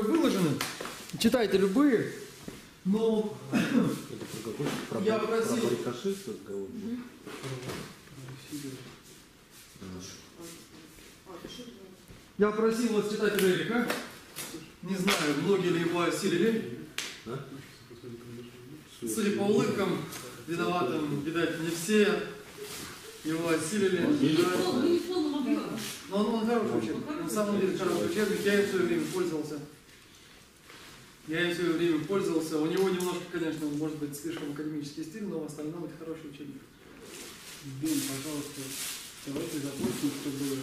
выложены, читайте любые, но я просил... Я просил вас читать Рерика. Не знаю, многие ли его осилили. Судя по улыбкам, виноватым, видать, не все его осилили. Но он хороший учебник. На самом деле хороший учебник. Я им в свое время пользовался. У него немножко, конечно, может быть слишком академический стиль, но в остальном это хороший учебник. Бен, пожалуйста, давайте запустим, чтобы...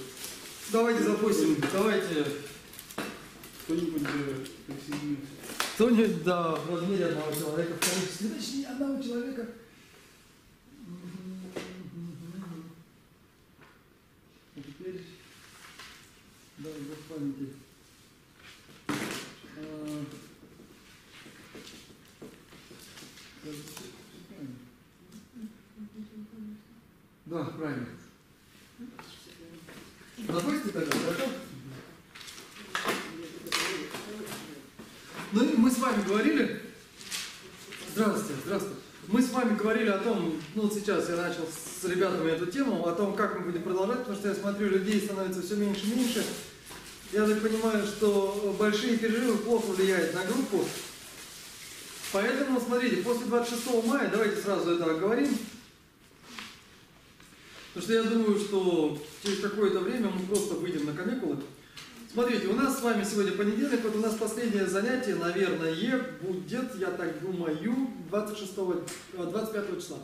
Давайте запустим. Давайте. Кто-нибудь присоединился. Кто-нибудь, да, в размере одного человека, в количестве, точнее, одного человека. А теперь, да, без памяти. Да, правильно. Запустите тогда, хорошо? Ну, мы с вами говорили, здравствуйте. Мы с вами говорили о том, ну вот сейчас я начал с ребятами эту тему, о том, как мы будем продолжать, потому что я смотрю, людей становится все меньше и меньше. Я так понимаю, что большие перерывы плохо влияют на группу. Поэтому, смотрите, после 26 мая, давайте сразу это оговорим. Потому что я думаю, что через какое-то время мы просто выйдем на каникулы. Смотрите, у нас с вами сегодня понедельник, вот у нас последнее занятие, наверное, будет, я так думаю, 25 числа.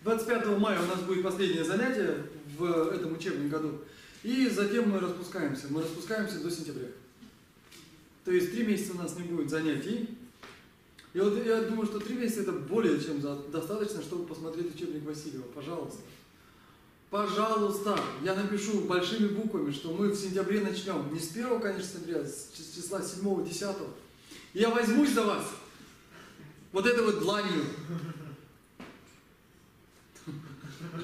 25 мая у нас будет последнее занятие в этом учебном году. И затем мы распускаемся. Мы распускаемся до сентября. То есть 3 месяца у нас не будет занятий. И вот я думаю, что 3 месяца это более чем достаточно, чтобы посмотреть учебник Васильева. Пожалуйста. Пожалуйста, я напишу большими буквами, что мы в сентябре начнем. Не с 1, конечно, сентября, с числа 7-10. Я возьмусь за вас. Вот это вот дланью.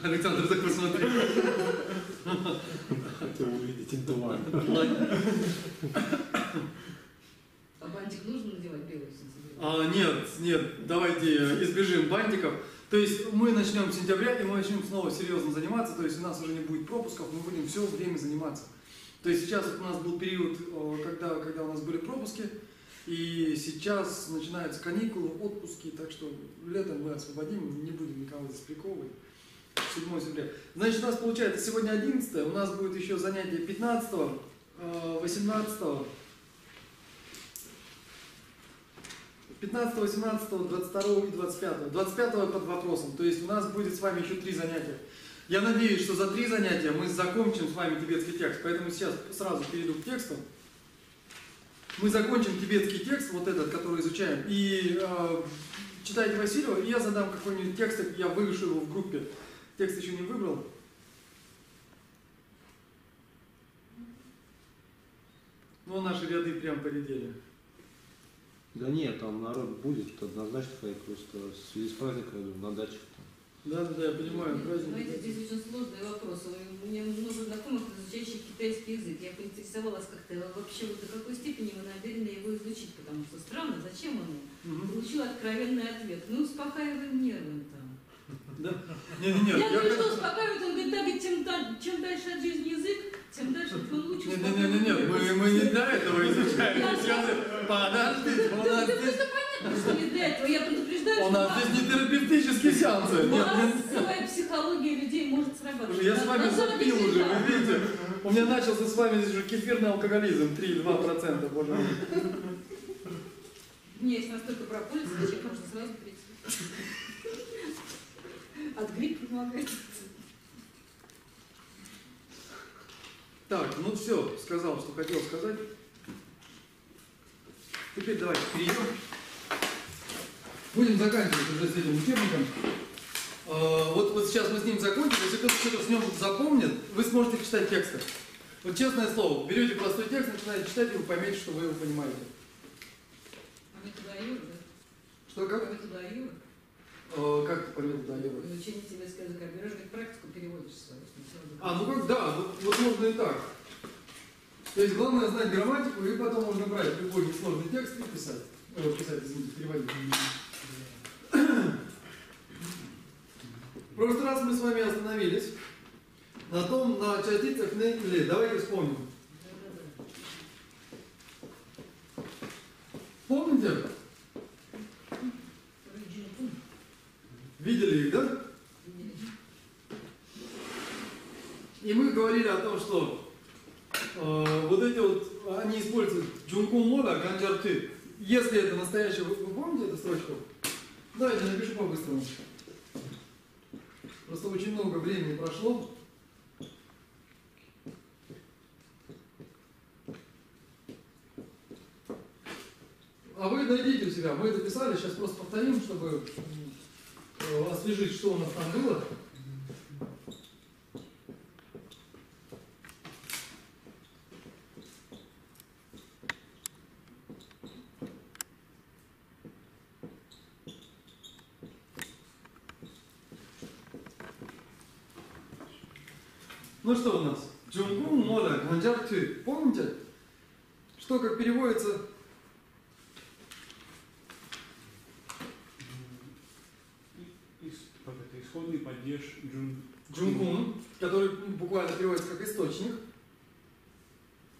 Александр, так посмотри. Хотел увидеть длань. А бантик нужно надевать белый в сентябре? Нет, давайте избежим бантиков. То есть мы начнем с сентября, и мы начнем снова серьезно заниматься, то есть у нас уже не будет пропусков, мы будем все время заниматься. То есть сейчас вот у нас был период, когда у нас были пропуски, и сейчас начинаются каникулы, отпуски, так что летом мы освободим, не будем никого здесь приковывать. 7 сентября. Значит, у нас получается сегодня 11, у нас будет еще занятие 15, 18, 15, 18, 22 и 25. 25 под вопросом. То есть у нас будет с вами еще 3 занятия. Я надеюсь, что за 3 занятия мы закончим с вами тибетский текст. Поэтому сейчас сразу перейду к тексту. Мы закончим тибетский текст, вот этот, который изучаем. И читайте Васильева, и я задам какой-нибудь текст, я вывешу его в группе. Текст еще не выбрал. Но наши ряды прям поредели. Да нет, там народ будет однозначно ходить, просто в связи с праздником на дачах там. Да, я понимаю, праздник. Знаете, здесь очень сложный вопрос. У меня много знакомых, изучающих китайский язык. Я поинтересовалась как-то вообще вот до какой степени вы намерены его изучить, потому что странно, зачем оно? Получила откровенный ответ. Мы успокаиваем нервы там. Да? Нет. Я говорю, что успокаивает, он говорит, да, ведь чем дальше от жизни язык, тем дальше он лучше успокаивает. Нет, мы не для этого изучаем. Подождите, Да просто понятно, что не для этого. Я предупреждаю, у нас здесь не терапевтические сеансы. своя психология людей может срабатывать. Я с вами запил уже, вы видите? У меня начался с вами здесь уже кефирный алкоголизм, 3,2%, боже мой. У меня есть настолько прополис, зачем можно сразу прийти. От гриппа помогает. Так, ну все, сказал, что хотел сказать. Теперь давайте перейдем. Будем заканчивать уже с этим учебником. Вот сейчас мы с ним закончим. Если кто-то что-то с ним запомнит, вы сможете читать тексты. Вот честное слово, берете простой текст, начинаете читать, и вы поймете, что вы его понимаете. А мы туда Юра, да? Что, как? А мы туда Юра? Как ты понял, да, Юра? Изучение тибетского языка. Берешь, как практику переводишь свою. Ну как, да, вот можно и так. То есть главное знать грамматику, и потом можно брать любой несложный текст и писать. Извините, переводить. В прошлый раз мы с вами остановились на частицах «не». Давайте вспомним. Помните? Видели их, да? И мы говорили о том, что вот эти вот, они используют джункун мода, ганджар ты. Если это настоящее, вы помните эту строчку? Давайте напишу по-быстрому. Просто очень много времени прошло. А вы найдите у себя, мы это писали, сейчас просто повторим, чтобы освежить, что у нас там было. Ну что у нас? Джунгун мода ганджар ты. Помните? Что как переводится? Как это? Исходный падеж Джунгун, который буквально переводится как источник.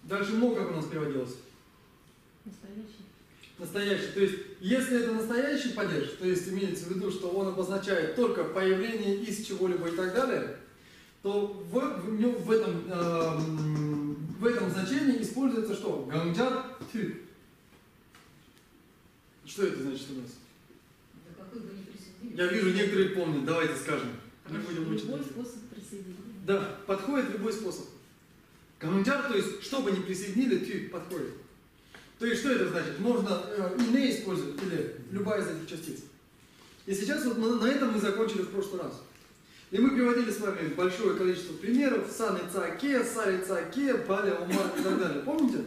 Дальше мо как у нас переводилось? Настоящий. Настоящий. То есть, если это настоящий падеж, то есть имеется в виду, что он обозначает только появление из чего-либо и так далее, то в этом значении используется что? Ганджар ты. Что это значит у нас? Да какой бы ни присоединили. Я вижу, некоторые помнят. Давайте скажем. Не Хорошо, будем мучить. любой способ присоединения. Да, подходит любой способ. Ганджар, то есть, что бы ни присоединили, ты подходит. То есть, что это значит? Можно и не использовать, или любая из этих частиц. И сейчас вот на этом мы закончили в прошлый раз. И мы приводили с вами большое количество примеров. Сан и цаке, сари цаке, паля, умар и так далее. Помните?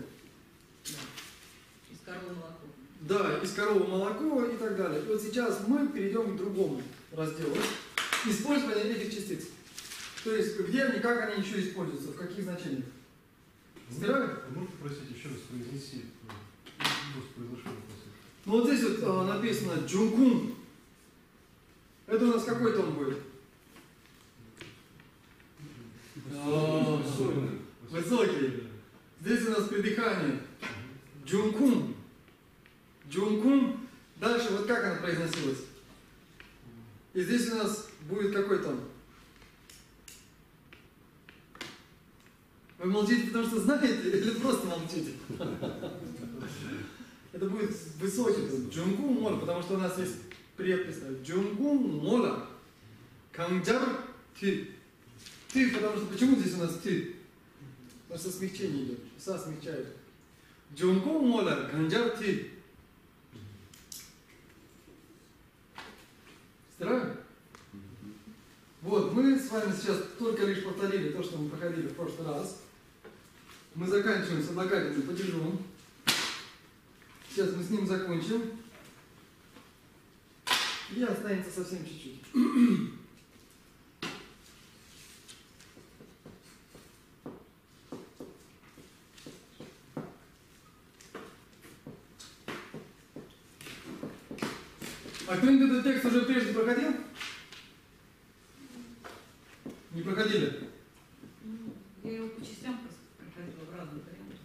Да. Из коровы молоко. Да, из коровы молоко и так далее. И вот сейчас мы перейдем к другому разделу. Использование этих частиц. То есть, где они, как они еще используются, в каких значениях. Стирают? Можно попросить еще раз произнести произошедшее? Ну вот здесь вот написано джункун. Это у нас какой тон будет? Высокий. Здесь у нас придыхание. Джункун. Джункун. Дальше вот как она произносилась? И здесь у нас будет какой тон? Вы молчите, потому что знаете, или просто молчите? Это будет высокий тон. Джункун мола, потому что у нас есть предписано. Джункун мола. Канджар ты. Ты, потому что почему здесь у нас ты? Потому что смягчение идет. Са смягчает. Джункун мола, канджар ты. Стираем? Вот, мы с вами сейчас только лишь повторили то, что мы проходили в прошлый раз. Мы заканчиваем с отлагательным падежом. Сейчас мы с ним закончим. И останется совсем чуть-чуть. А кто-нибудь этот текст уже прежде проходил? Не проходили? Я его по частям просто проходила в разных вариантах.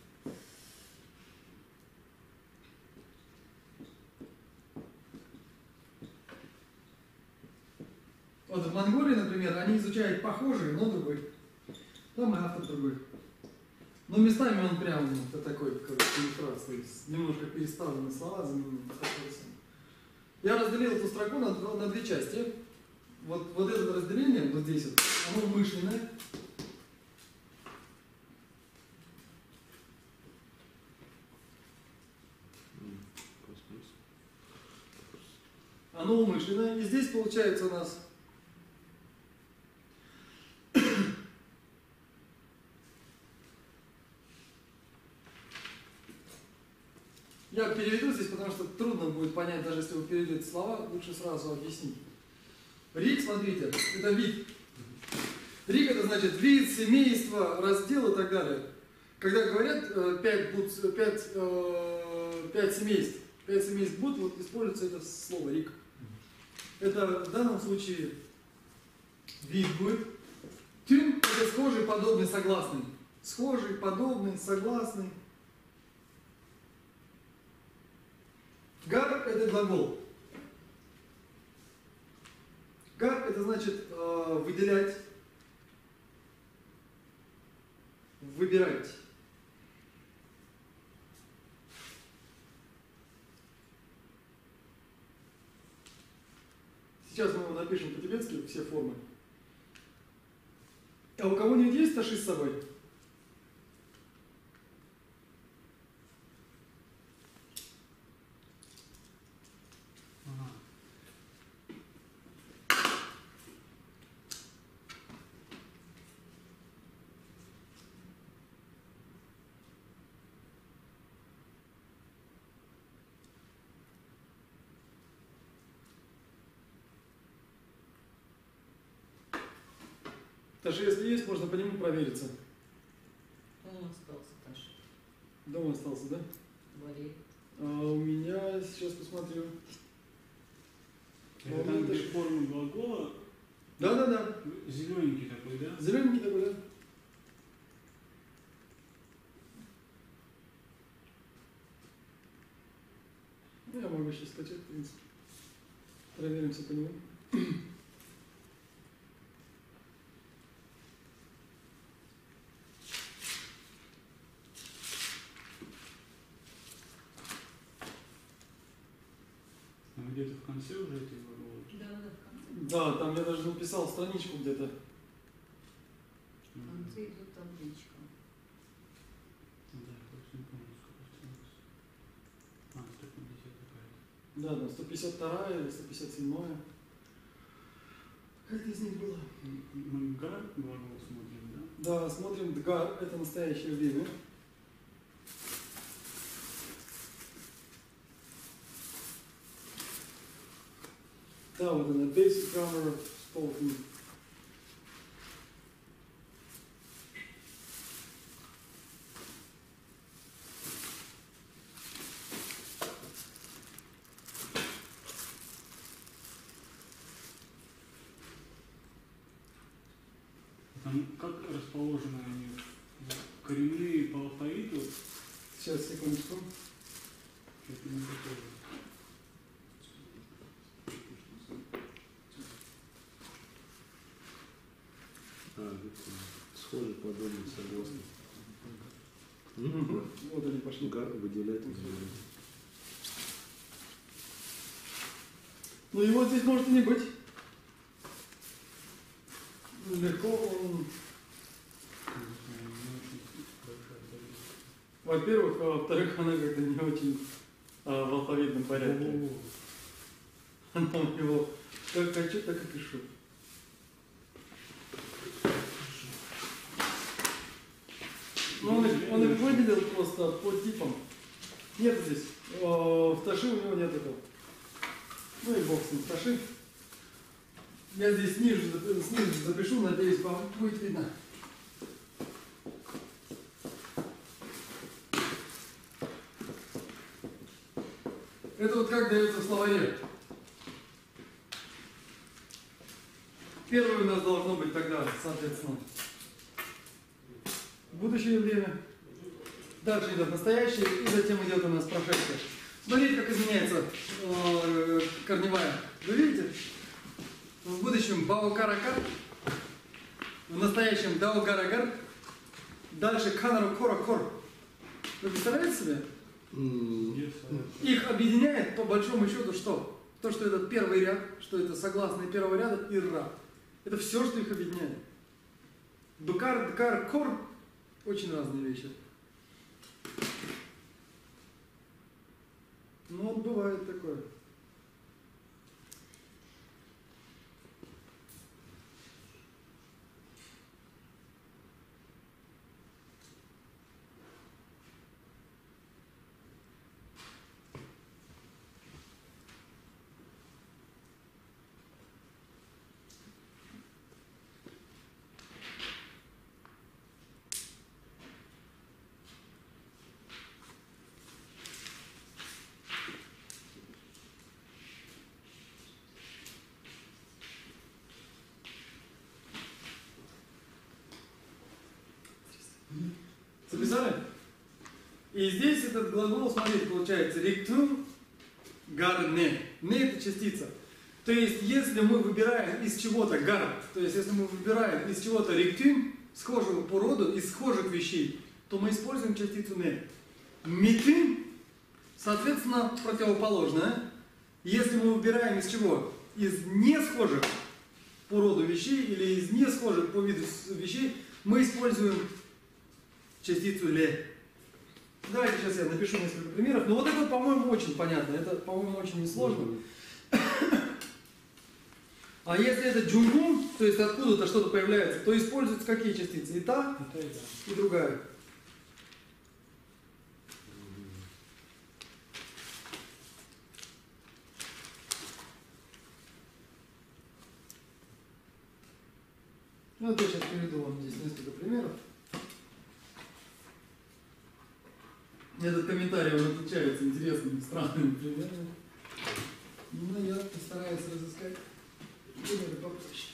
Вот в Монголии, например, они изучают похожий, но другой. Там и автор другой. Но местами он прям вот такой, как иллюстрация, то есть немножко переставлены слова, заменены. Я разделил эту строку на две части. Вот это разделение, вот здесь вот, оно умышленное. Оно умышленное. И здесь получается у нас я переведу здесь, потому что трудно будет понять, даже если вы переведете слова, лучше сразу объяснить. Рик, смотрите, это вид. Рик это значит вид, семейство, раздел и так далее. когда говорят 5 семейств, 5 семейств буд, вот используется это слово рик. Это в данном случае вид будет. Тюн – это схожий, подобный, согласный. Схожий, подобный, согласный. Гар – это глагол. Гар – это значит выделять, выбирать. Сейчас мы его напишем по-тибетски, все формы. А у кого-нибудь есть таши с собой? Ага. Таши, если есть, можно по нему провериться. Он остался Таша. Дома остался, да? Болеет. А у меня, сейчас посмотрю. Это там, где форма глагола, Да. зелененький такой, да? Зелененький такой, да? Ну, я могу сейчас скачать, в принципе. Проверимся по нему. А где-то в конце уже эти глаголы? Да, в конце. Да, там я даже написал страничку где-то. В конце идет табличка. Да, я просто не помню, сколько осталось. А, 150 какая-то. Да, там 152 или 157. Какая-то из них была. Мы гар глагол смотрим, да? Да, смотрим, дгар, это настоящее время. Да, вот она, basic grammar of spoken. Там как расположены они? Коренные по алфавиту? Сейчас, секундочку. Это не такое. Схожий, подобный, согласный. Вот они пошли. Гар выделять и выделять. Ну его здесь может и не быть. Легко он... Во-первых, а во-вторых, она как-то не очень в алфавитном порядке. Она у него как хочу, так и пишу. Ну, он их выделил просто по типам. Нет здесь. В Таши у него нет этого. Ну и бог с ним, Таши. Я здесь снизу запишу, надеюсь, вам будет видно. Это вот как дается в словаре. Первое у нас должно быть тогда, соответственно, будущее время. Дальше идет настоящее, и затем идет у нас прошедшее. Смотрите, как изменяется корневая. Вы видите? В будущем баукаракар, в настоящем даугарагар, дальше канару-кора-кор. Вы представляете себе? Их объединяет по большому счету что? То, что это первый ряд, что это согласные первого ряда и ра. Это все, что их объединяет. Дукар, дкар, кор – очень разные вещи. Ну вот бывает такое. И здесь этот глагол, смотрите, получается ректум гар не. Не это частица. То есть, если мы выбираем из чего-то гар, то есть, если мы выбираем из чего-то ректум, схожего по роду, из схожих вещей, то мы используем частицу не. Митым, соответственно, противоположное. Если мы выбираем из чего? Из не схожих по роду вещей или из не схожих по виду вещей, мы используем частицу ле. Давайте сейчас я напишу несколько примеров. Но вот это, по-моему, очень понятно. Это, по-моему, очень несложно. А если это джунгун, то есть откуда-то что-то появляется, то используются какие частицы? И та, и другая. Ну, вот я сейчас приведу вам здесь несколько примеров. Этот комментарий, он отличается интересными, странными примерами. Но я постараюсь разыскать примеры попроще.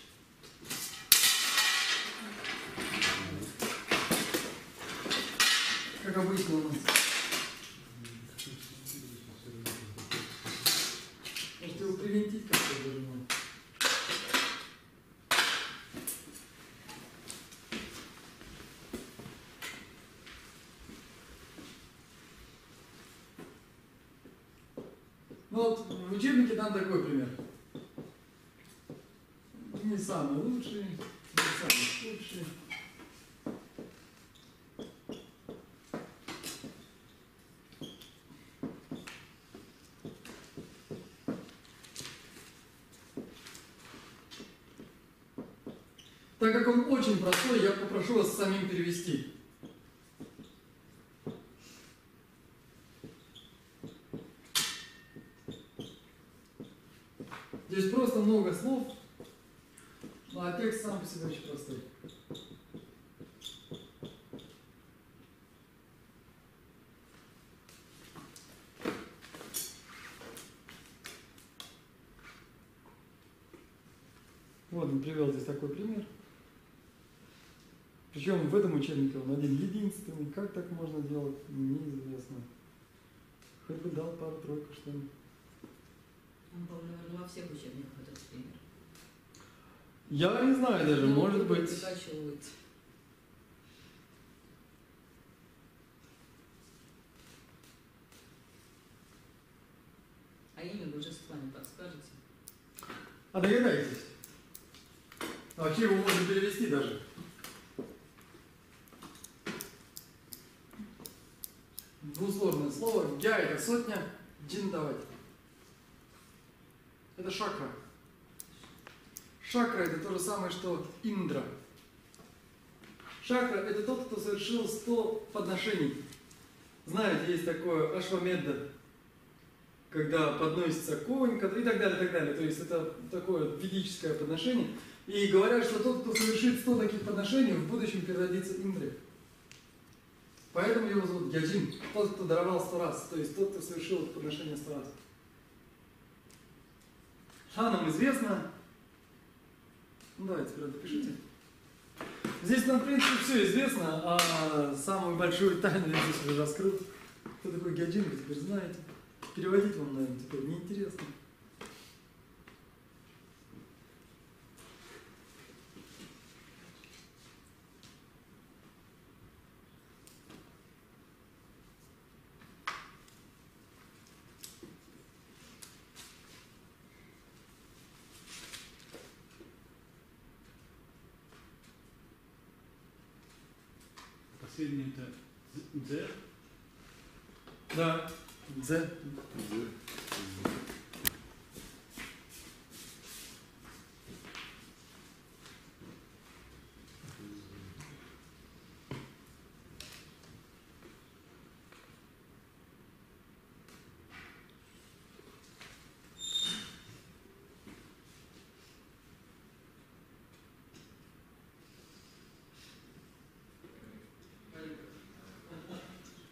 Как обычно у нас. Можете его привинтить как-то даже. Ну вот в учебнике там такой пример. Не самый лучший, не самый худший. Так как он очень простой, я попрошу вас самим перевести. Здесь просто много слов, а текст сам по себе очень простой. Вот он привел здесь такой пример. Причем в этом учебнике он один единственный. Как так можно делать, неизвестно. Хоть бы дал пару-тройку что-нибудь. Он, по-моему, наверное, во всех учебниках этот пример. Я не знаю даже, Ну, может быть. прикачивают. А имя божества не подскажете? А догадайтесь. А вообще его можно перевести даже. Двусложное слово. Гя это сотня, джин давать. Это шакра. Шакра это то же самое, что Индра. Шакра это тот, кто совершил 100 подношений. Знаете, есть такое ашвамедда, когда подносится конь и так далее, и так далее. То есть это такое ведическое подношение. И говорят, что тот, кто совершит 100 таких подношений, в будущем переродится Индрой. Поэтому его зовут Яджин. Тот, кто даровал 100 раз. То есть тот, кто совершил это подношение 100 раз. Что нам известно? Ну давайте теперь допишите. Здесь нам, в принципе, все известно, а самую большую тайну я здесь уже раскрыл. Кто такой Гяджин, вы теперь знаете. Переводить вам, наверное, теперь неинтересно. Последний это Дзе. Да. Дзе.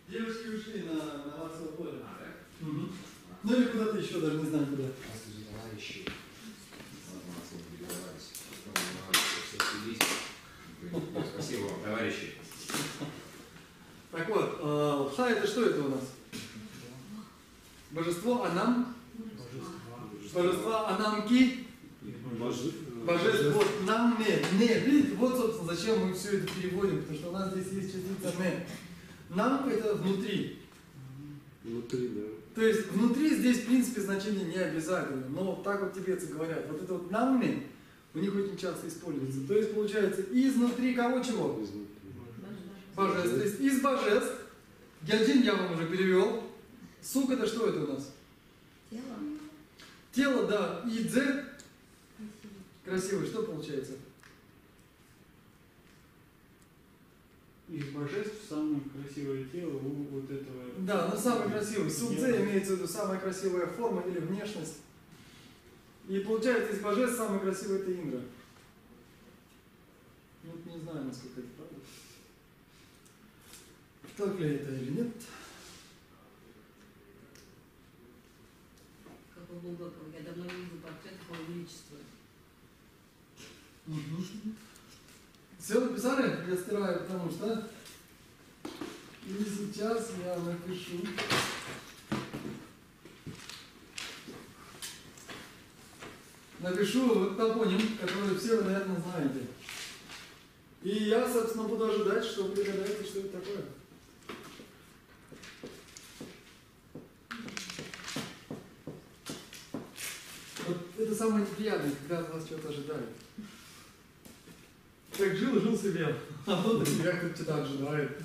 Девушки ушли на Марсово поле. Угу. Ну или куда-то еще, даже не знаю куда. Товарищи, спасибо вам, товарищи. Так вот, ха это что? что это у нас? Божество Анам. Божество Анамки. Божество вот нам не. Видите, вот, собственно, зачем мы все это переводим, потому что у нас здесь есть частица не. Нам это внутри. Внутри, да. То есть внутри здесь, в принципе, значение не обязательно. Но так вот тибетцы говорят. Вот это вот нам не, у них очень часто используется. То есть получается изнутри кого чего? Изнутри. Божеств. То есть из божеств. Гяджин я вам уже перевел. Сук это что это у нас? Тело. Тело, да. И дзе. Красивый. Что получается? Из божеств самое красивое тело у вот этого. Да, но самый красивый. Судзе имеется в виду самая красивая форма или внешность. И получается из божеств самый красивый это Индра. Ну, не знаю, насколько это правда. Так ли это или нет? Как у Булгакова. Я давно не видел портрет Его Величества. Все написали? Я стираю, потому что... И сейчас я напишу. Напишу вот топоним, который все вы, наверное, знаете. И я, собственно, буду ожидать, что вы догадаете, что это такое. Вот это самое неприятное, когда от вас что-то ожидают. Как жил себе, а тут от тебя кто-то что-то ожидает.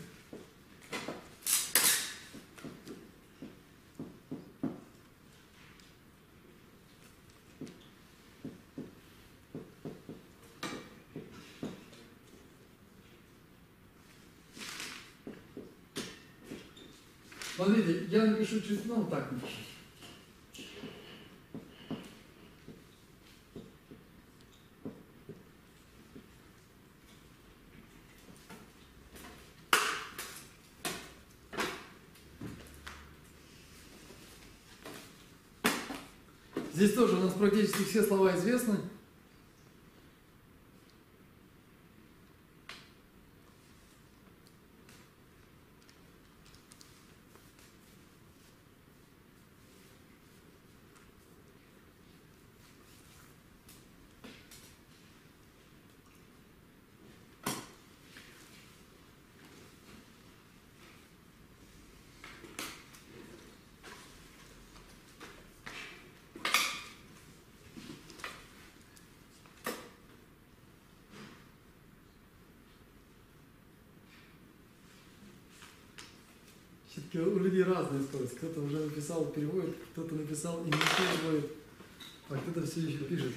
Смотрите, я напишу чуть, ну так напишу. Здесь тоже у нас практически все слова известны. Все-таки у людей разная скорость. Кто-то уже написал, переводит, кто-то написал и не переводит, а кто-то все еще пишет.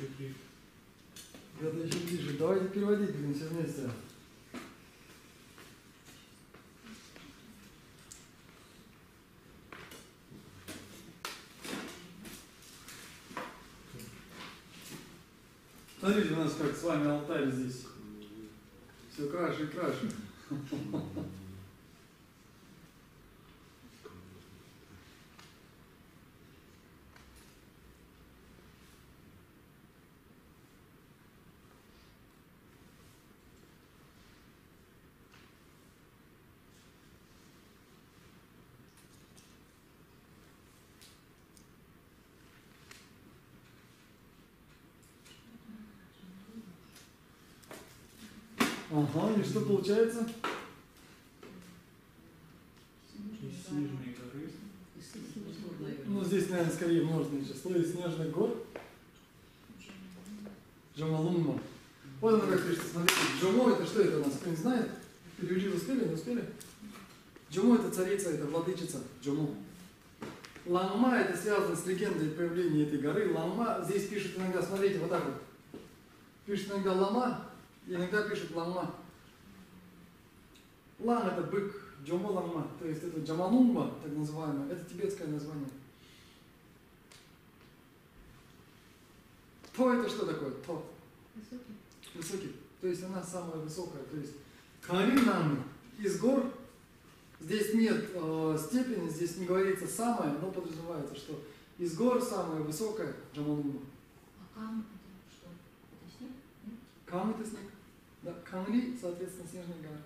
Кто-то еще пишет. Давайте переводить будем все вместе. Смотрите, у нас как с вами алтарь здесь. Все краше и краше. Ага, и что получается? Из снежной горы. Ну, здесь, наверное, скорее множественное число из снежных гор. Джамалумма. Вот оно как пишется, смотрите. Джамо это что это у нас? Кто-нибудь знает? Перевели, успели, не успели? Джамо это царица, это владычица. Джамо. Лангма это связано с легендой появления этой горы. Лангма, здесь пишут иногда, смотрите, вот так вот. Пишут иногда лама, иногда пишут лангма. Лам это бык, джомо лангма, то есть это джамалумма, так называемое, это тибетское название. То это что такое? То. Высокий. Высокий. То есть она самая высокая. То есть Каринам из гор, здесь нет степени, здесь не говорится самая, но подразумевается, что из гор самая высокая Джамалумма. А кам это что? Это снег? Нет? Кам это снег. Да, Камли, соответственно, снежные горы.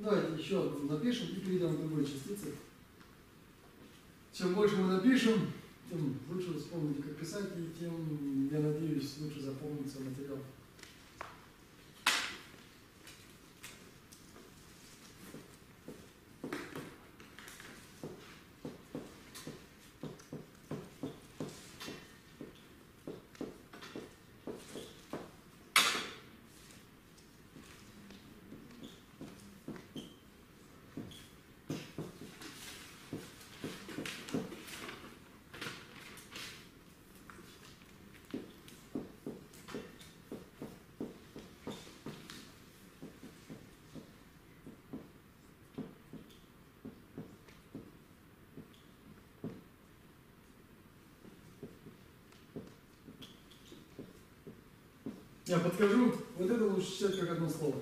Давайте еще одну напишем и перейдем к другой частице. Чем больше мы напишем, тем лучше вы вспомните, как писать, и тем, я надеюсь, лучше запомнится материал. Я подскажу, вот это лучше читать как одно слово.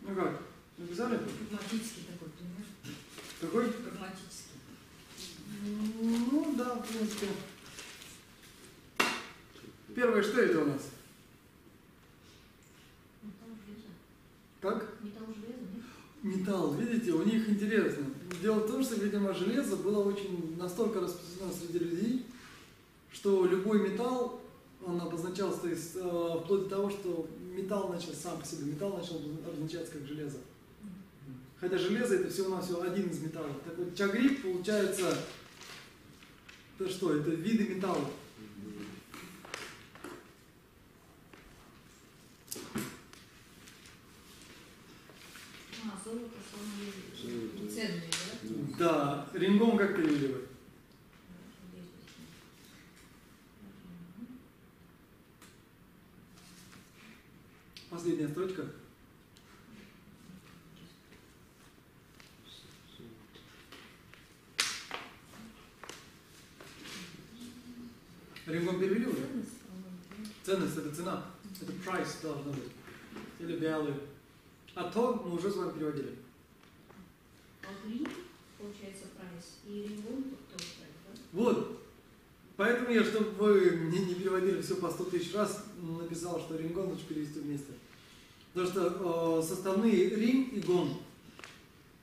Ну как, написали? Прагматический такой, понимаешь? Какой? Прагматический. Ну да, в принципе. Первое, что это у нас? Металл, железо. Как? Металл, железо, нет? Металл, видите, у них интересно. Дело в том, что, видимо, железо было очень настолько распространено среди людей, что любой металл, он обозначался, то есть, вплоть до того, что металл начал сам по себе, металл начал обозначаться как железо. Хотя железо это всего-навсего один из металлов. Так вот, чагрит получается, это что, это виды металлов. А, золото, самое ценное, да? Да, рингом как перевели? Последняя строчка. Рингом перевели уже? Ценность это цена. Это price должна быть. Или value. А то мы уже с вами переводили. А вот ринг, получается, прайс, и рингон тоже прайс, да? Вот. Поэтому я, чтобы вы не переводили все по 100 тысяч раз, написал, что рингон лучше перевести вместе. Потому что составные рин и гон,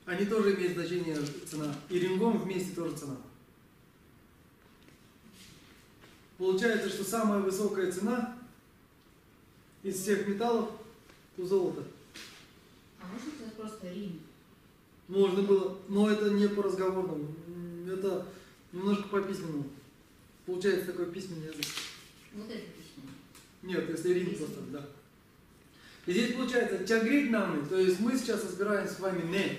они тоже имеют значение цена. И рингон вместе тоже цена. Получается, что самая высокая цена из всех металлов у золота. А можно сказать просто ринг? Можно было, но это не по разговорному. Это немножко по письменному. Получается такой письменный язык. Вот это письмо. Нет, если рин просто, да. И здесь получается чагрит нами, то есть мы сейчас разбираем с вами не.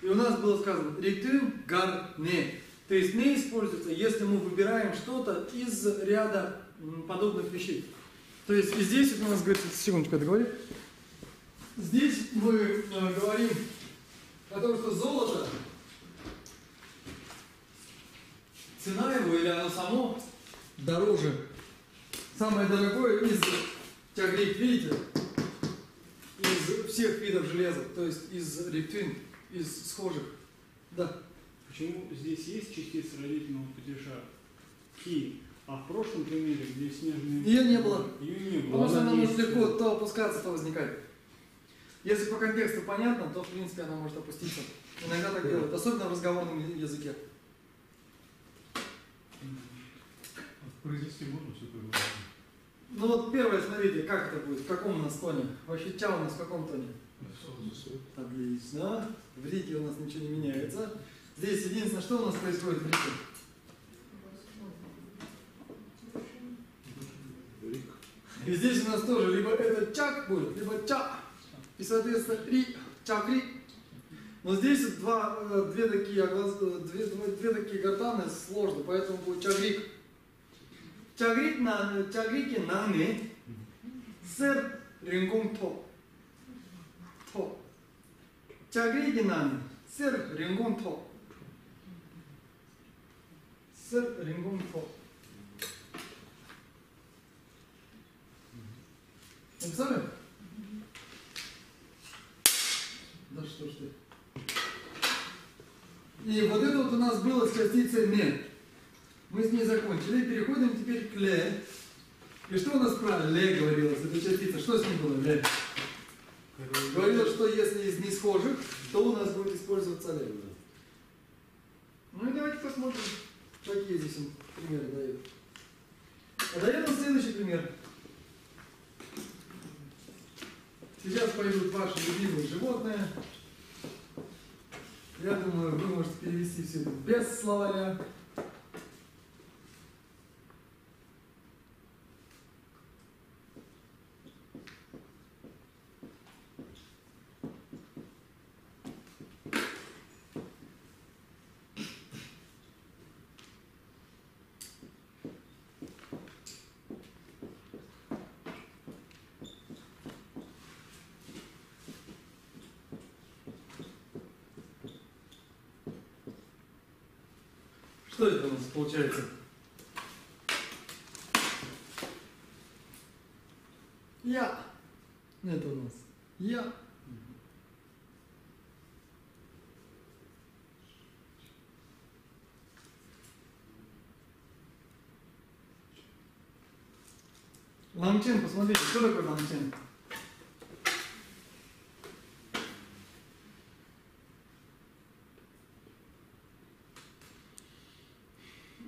И у нас было сказано ритым гар не. То есть не используется, если мы выбираем что-то из ряда подобных вещей. То есть и здесь у нас говорится, секундочку, я договорю. Здесь мы говорим о том, что золото, цена его или оно само дороже. Самое дорогое из чагрит, видите? Из всех видов железа, то есть из рептин, из схожих. Да. Почему здесь есть частица родительного падежа «ки», а в прошлом примере, где снежные... Ее не было. Ее не было. Потому что она может есть. легко то опускаться, то возникать. Если по контексту понятно, то в принципе она может опуститься. Иногда так делают, особенно в разговорном языке. В Произнести можно все это? Ну вот первое, смотрите, как это будет, в каком у нас тоне? Вообще ча у нас в каком тоне? Отлично. В рике у нас ничего не меняется. Здесь единственное, что у нас происходит в рике. Рик. И здесь у нас тоже либо это чак будет, либо ча. И соответственно ри, чак, ри. Но здесь две такие гортаны сложно, поэтому будет чагрик. Чагрик на чагрике наны. Сэр рингун то. То. Чагрике наны. Сэр рингун то. Сэр рингун то. Написали? Да что ж ты. И вот это вот у нас было с частицей «не». Мы с ней закончили. Переходим теперь к «ле». И что у нас про «ле» говорилось? Это частица. Что с ней было «ле»? Говорилось, что если из несхожих, то у нас будет использоваться «ле». Ну и давайте посмотрим, какие здесь он примеры дает. А дает он следующий пример. Сейчас пойдут ваши любимые животные. Я думаю, вы можете перевести все это без словаря. Что это у нас получается? Я. Это у нас я. Лангчен, посмотрите, что такое лангчен?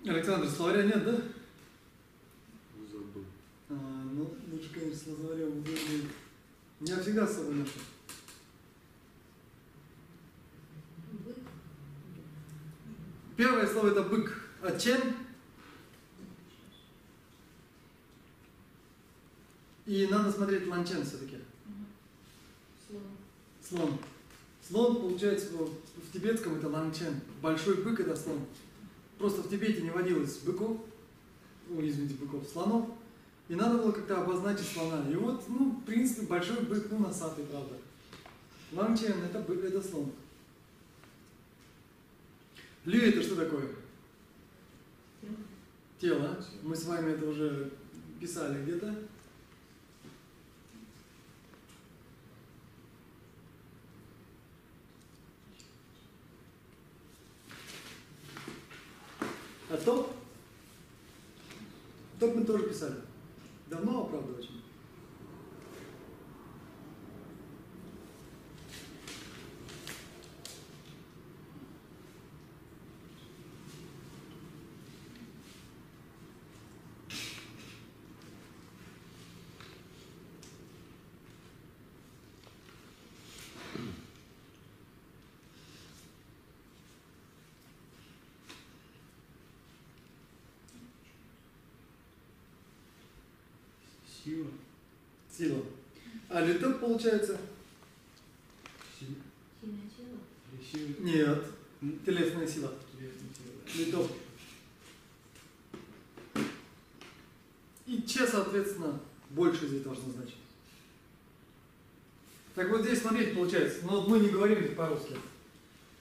Александр, словаря нет, да? Забыл. Ну, лучше, конечно, словаря уберу. Я всегда с собой ношу. Бык. Первое слово это бык. А чем? И надо смотреть ланчен все-таки. Слон. Слон. Слон, получается, в тибетском это ланчен. Большой бык это слон. Просто в Тибете не водилось быков, извините, быков, слонов. И надо было как-то обозначить слона. И вот, ну, в принципе, большой бык, ну, носатый, правда. Ланчен это бык, это слон. Лю это что такое? Тело. Мы с вами это уже писали где-то. А топ? Топ мы тоже писали. Давно, правда, очень. Сила. Сила. А литоп получается? Сила. Сильное тело. Или сила. Нет. Телесная сила. Телесное тело. Литоп. И че, соответственно, больше здесь должно значить. Так вот здесь, смотрите, получается, но мы не говорим по-русски,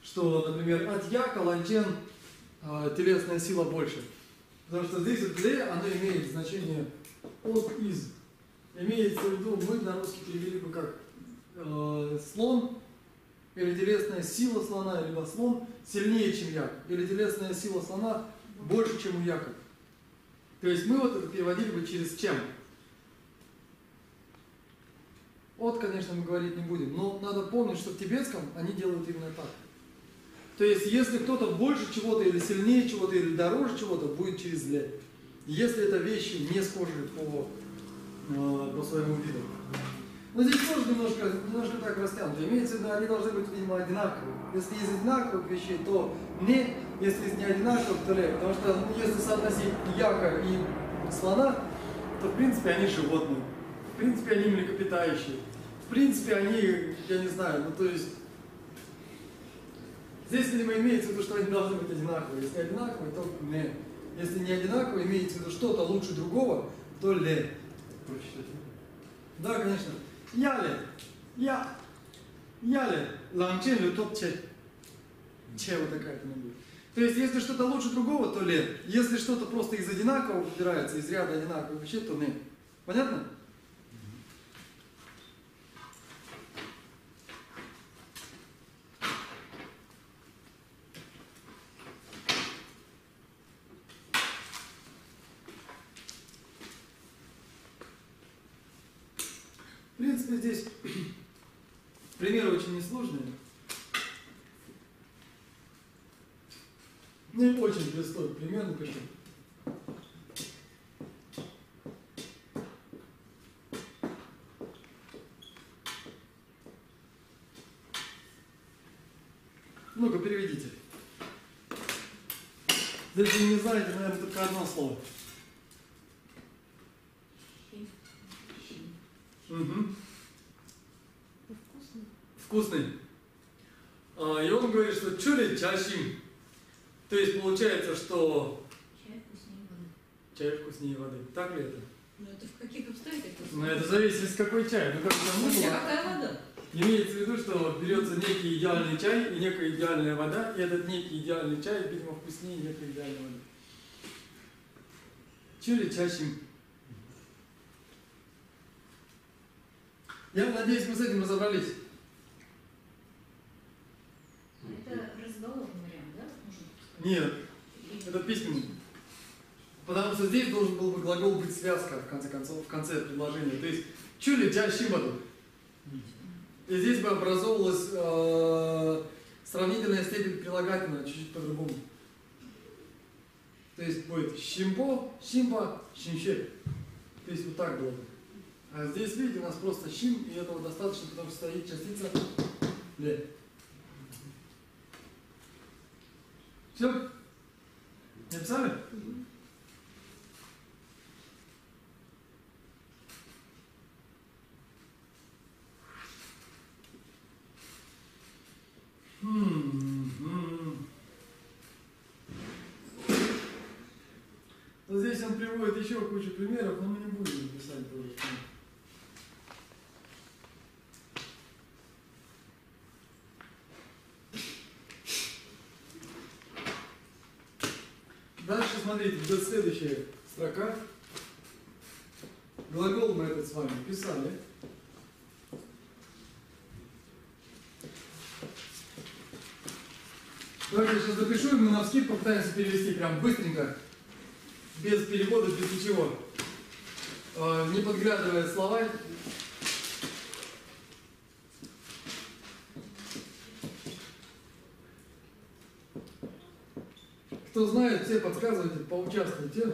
что, например, от я, каланчен, телесная сила больше. Потому что здесь вот «ле», оно имеет значение от, из. Имеется в виду, мы на русский перевели бы как слон, или телесная сила слона, либо слон сильнее, чем як, или телесная сила слона больше, чем у яка. То есть мы вот это переводили бы через чем. От, конечно, мы говорить не будем, но надо помнить, что в тибетском они делают именно так. То есть, если кто-то больше чего-то, или сильнее чего-то, или дороже чего-то, будет через «ле». если это вещи не схожие по своему виду. Но здесь тоже немножко так растянуто. Имеется в виду, они должны быть, видимо, одинаковые. Если из одинаковых вещей, то не, если из неодинаковых, то ле. Потому что если соотносить яка и слона, то в принципе они животные. В принципе они млекопитающие. В принципе они, я не знаю, ну то есть... Здесь, видимо, имеется в виду, что они должны быть одинаковые. Если одинаковые, то не. Если не одинаковые, имеется в виду что-то лучше другого, то ле. Прочитать. Да, конечно. Яле. Яле. Ланчен лю тот че. Че вот такая-то будет. То есть, если что-то лучше другого, то ле. Если что-то просто из одинакового выбирается, из ряда одинаковых вещей, то не. Понятно? В принципе, здесь примеры очень несложные. Не очень простой пример напишу. Ну-ка, переведите. Если не знаете, наверное, только одно слово. Угу. Вкусно. Вкусный. И он говорит, что чули чащим. То есть получается, что Чай вкуснее воды. чай вкуснее воды. Так ли это? Ну это в каких обстоятельствах? Ну это зависит, из какой чай. Ну как там У тебя было. какая вода? Имеется в виду, что берется некий идеальный чай и некая идеальная вода, и этот некий идеальный чай, видимо, вкуснее некой идеальной воды. Чули чащим. Я надеюсь, мы с этим разобрались. Это разговорный вариант, да? Можно сказать? Нет, это письменный. Потому что здесь должен был бы глагол быть связка, в конце концов, в конце предложения. То есть, чули чащим воду. И здесь бы образовалась сравнительная степень прилагательного, чуть-чуть по-другому. То есть будет щимпо, щимпа, щимще. То есть вот так было бы. А здесь, видите, у нас просто щим, и этого достаточно, потому что стоит частица ле. Все? Написали? Вот здесь он приводит еще кучу примеров, но мы не будем писать тоже. Дальше смотрите, идет следующая строка. Глагол мы этот с вами писали. Давайте я сейчас запишу, и мы навскидку попытаемся перевести прям быстренько, без перевода, без ничего, не подглядывая слова. Кто знает, все подсказывайте, поучаствуйте.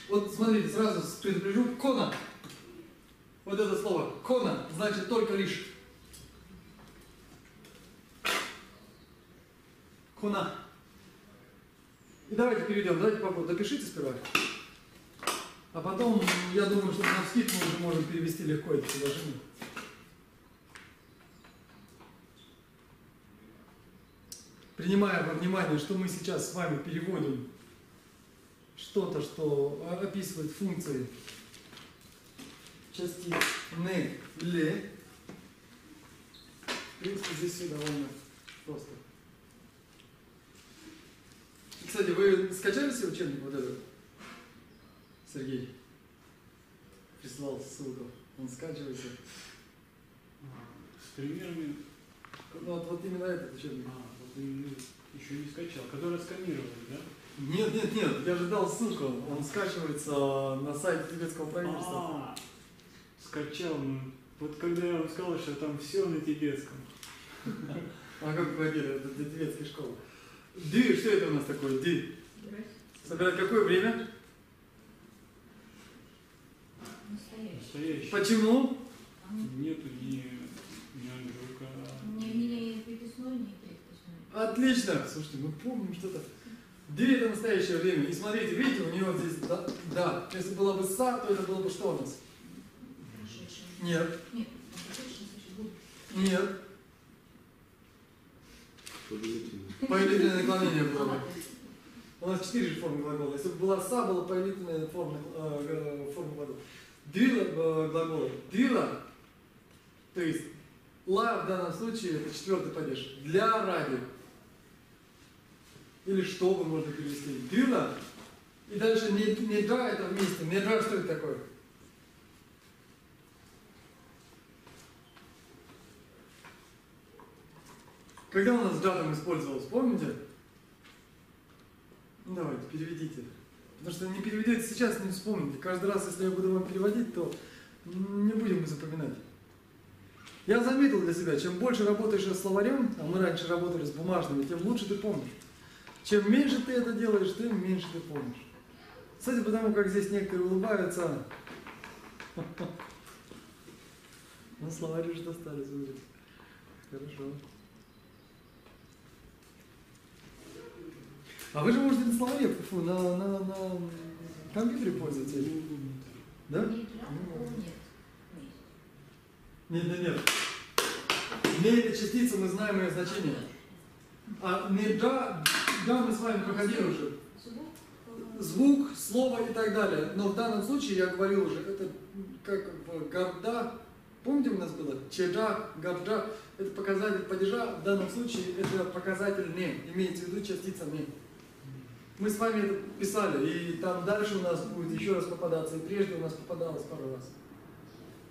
Вот смотрите, сразу предупрежу. Кона. Вот это слово. Кона значит только лишь. Кона. И давайте перейдем. Давайте попробуем. Допишите сперва. А потом, я думаю, что на вскидку мы уже можем перевести легко это предложение. Принимая во внимание, что мы сейчас с вами переводим что-то, что описывает функции частиц не, ле. В принципе, здесь все довольно просто. Кстати, вы скачали себе учебник вот этот? Сергей прислал ссылку. Он скачивается. С примерами. Ну вот именно этот учебник. Вот еще не скачал. Который сканировали, да? Нет, я же дал ссылку. Он скачивается на сайте тибетского правительства. Скачал. Вот когда я вам сказал, что там все на тибетском. А как вы говорили, это для тибетской школы. Ды, что это у нас такое? Ды. Собирать какое время? настоящий. Почему? Нету ни анжука. Не приписной, не переписной. Отлично. Слушайте, мы помним что-то. Две это настоящее время. И смотрите, видите, у него здесь да. Если было бы са, то это было бы что у нас? Прошедшее. Нет. Нет, прошедшее, значит, будет. Нет. Повелительно. Повелительное наклонение было бы. Ладно. У нас 4 же формы глагола. Если бы была са, была повелительная форма глагола. Двила глагола. Двила, то есть ла в данном случае это 4-й падеж. Для, ради. Или чтобы можно перевести. Двила. И дальше не да это вместе. Не да, что это такое? Когда у нас да там использовалось, помните? Ну, давайте, переведите. Потому что не переведете сейчас, не вспомните. Каждый раз, если я буду вам переводить, то не будем мы запоминать. Я заметил для себя, чем больше работаешь с словарем, а мы раньше работали с бумажными, тем лучше ты помнишь. Чем меньше ты это делаешь, тем меньше ты помнишь. Кстати, потому как здесь некоторые улыбаются. Ну, словари уже достали, смотрите. Хорошо. А вы же можете на словаре, на компьютере пользоваться. Да? Нет, нет. Нет. Не это частица, мы знаем ее значение. А не да мы с вами проходили уже. Звук, слово и так далее. Но в данном случае, я говорил уже, это как в гарда. Помните, у нас было? Чеда, гарда. Это показатель падежа. В данном случае это показатель не. Имеется в виду частица не. Мы с вами это писали, и там дальше у нас будет еще раз попадаться, и прежде у нас попадалось пару раз.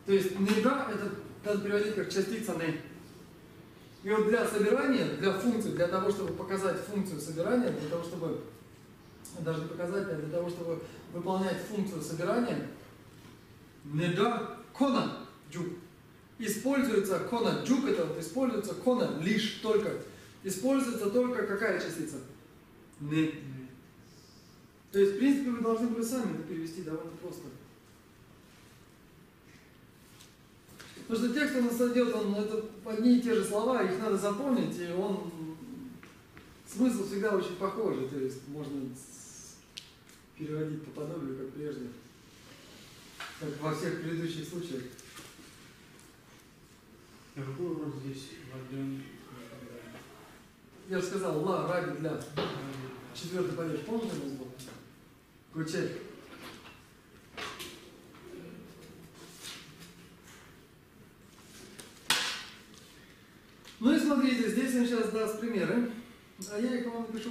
То есть не да, это надо переводить как частица не. И вот для собирания, для функции, для того, чтобы показать функцию собирания, для того, чтобы, даже не показать, а для того, чтобы выполнять функцию собирания, не да, кона, джук. Используется кона, джук это вот используется кона лишь только. Используется только какая частица? Не. То есть, в принципе, вы должны были сами это перевести довольно просто. Потому что текст у нас идет, это одни и те же слова, их надо запомнить, и смысл всегда очень похожий, то есть можно переводить по подобию, как прежде, как во всех предыдущих случаях. А какой урок здесь? Ваден? Я же сказал, ла, ради, для. 4-й падеж, помните у нас был? Включай. Ну и смотрите, здесь он сейчас даст примеры, а я их вам напишу.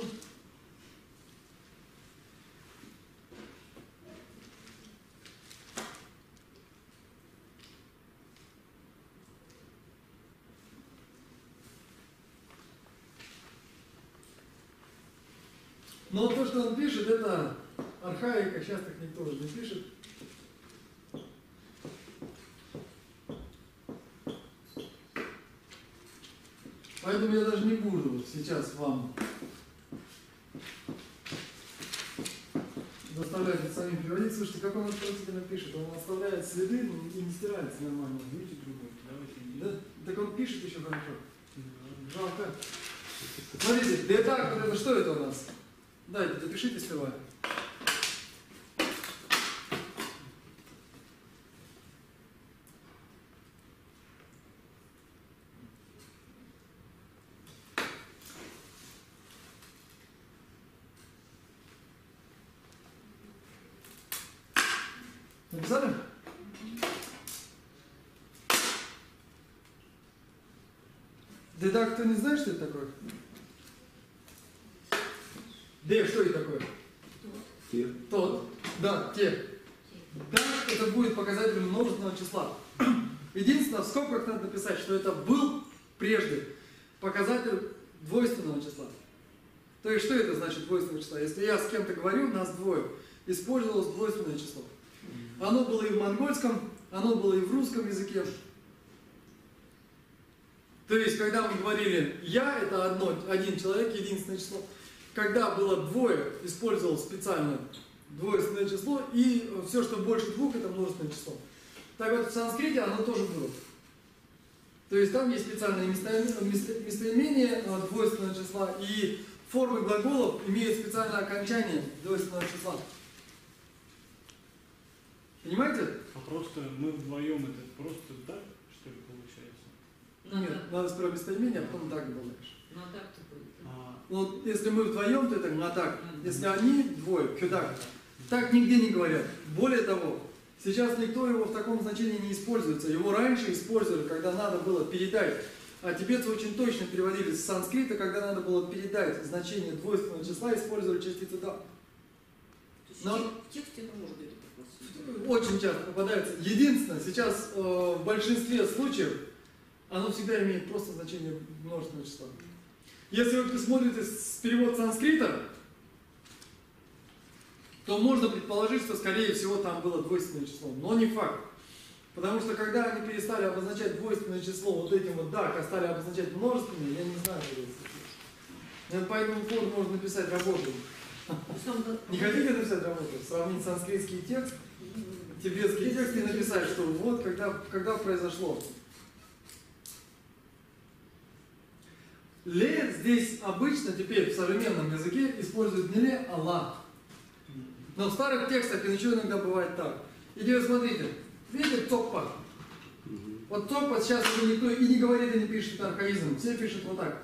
Но то, что он пишет, это архаика, сейчас так никто уже не пишет. Поэтому я даже не буду сейчас вам заставлять это самим переводить. Слушайте, как он отвратительно пишет, он оставляет следы и не стирается нормально. Видите другой? Давайте. Да? Так он пишет еще хорошо. Жалко. Смотрите, да так, вот это что это у нас? Дайте, допишите сперва. Написали? Да так, кто не знает, что это такое? Да, что это такое? Те. Тот. Да, те. Да, это будет показателем множественного числа. Единственное, в скобках надо написать, что это был прежде показатель двойственного числа. То есть, что это значит двойственное число? Если я с кем-то говорю, нас двое, использовалось двойственное число. Оно было и в монгольском, оно было и в русском языке. То есть, когда мы говорили «я» — это один человек, единственное число. Когда было двое, использовалось специально двойственное число, и все, что больше двух, это множественное число. Так вот, в санскрите оно тоже было. То есть там есть специальные местоимения двойственного числа, и формы глаголов имеют специальное окончание двойственного числа. Понимаете? А просто мы вдвоем, это просто так, что ли, получается? Нет, надо сперва местоимение, а потом так говоришь. Ну а так-то будет. Ну, если мы вдвоем, то это на так. Если они двое, кюдак. Так нигде не говорят. Более того, сейчас никто его в таком значении не используется. Его раньше использовали, когда надо было передать. А тибетцы очень точно переводили с санскрита, когда надо было передать значение двойственного числа, использовали частицу да. Но В тексте это может быть попасться. очень часто попадается. Единственное, сейчас в большинстве случаев оно всегда имеет просто значение множественного числа. Если вы посмотрите перевод санскрита, то можно предположить, что, скорее всего, там было двойственное число. Но не факт. Потому что, когда они перестали обозначать двойственное число вот этим вот «дак», а стали обозначать множественное, я не знаю, что это случилось. По этому поводу можно написать работу. Не хотите написать работу? Сравнить санскритский текст, тибетский текст и написать, что вот когда произошло. Ле здесь обычно теперь в современном языке используют не ле, а ла. Но в старых текстах еще иногда бывает так. И теперь смотрите, видите цокпа? Вот цокпа сейчас уже никто и не говорит, и не пишет архаизм. Все пишут вот так.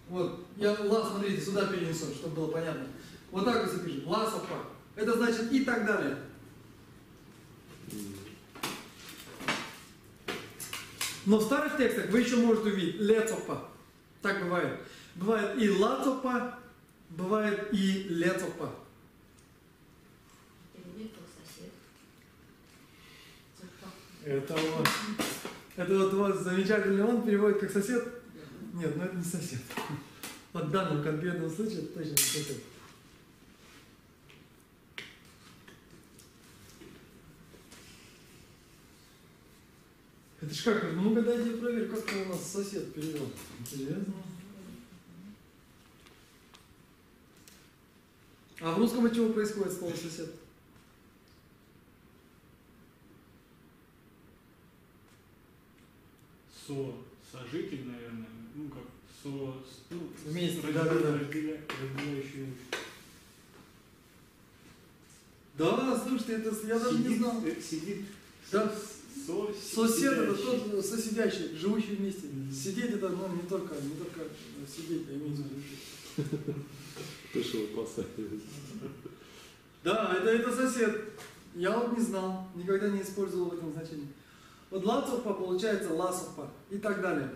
Вот, я ла, смотрите, сюда перенесу, чтобы было понятно. Вот так вот все пишут, ла сопа. Это значит и так далее. Но в старых текстах вы еще можете увидеть лецопа. Так бывает. Бывает и лацопа, бывает и лецопа. Это вот у вас замечательный он переводит как сосед. Нет, ну это не сосед. Вот в данном конкретном случае это точно не сосед. Это ж как, ну-ка дайте проверь, как у нас сосед перевел. Интересно. А в русском от чего происходит слово сосед? Сожитель, наверное, ну как вместе, разделяющий. Да, слушайте, это я даже не знал. Сидит. Да. Сосед это тот соседящий, живущий вместе. Сидеть это не только сидеть, а имеется в виду. Ты что поставил? Да, это сосед. Я вот не знал, никогда не использовал в этом значении. Вот лацопа получается ласопа и так далее.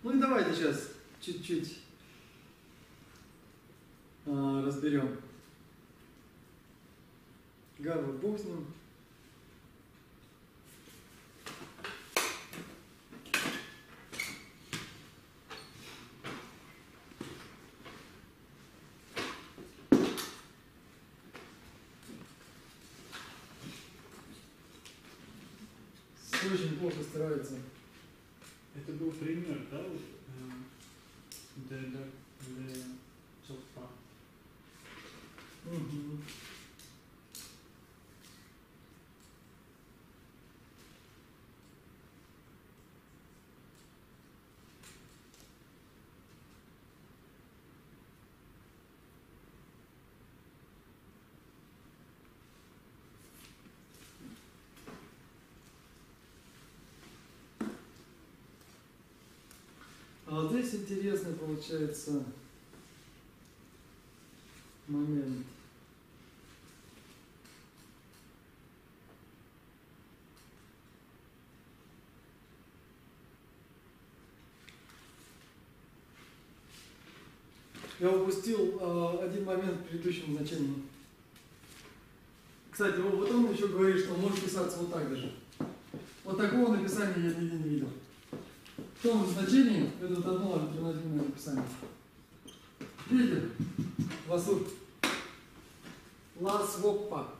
Ну и давайте сейчас чуть-чуть разберем. Гарвар, бог с ним. Очень плохо стирается. Это был пример, да? Для цокпа. Угу. А вот здесь интересный получается момент. Я упустил один момент в предыдущем значении. Кстати, вот он еще говорит, что он может писаться вот так даже. Вот такого написания я нигде не видел. В том значении это одно альтернативное написание. Видите? Ласур. Ласвоппа.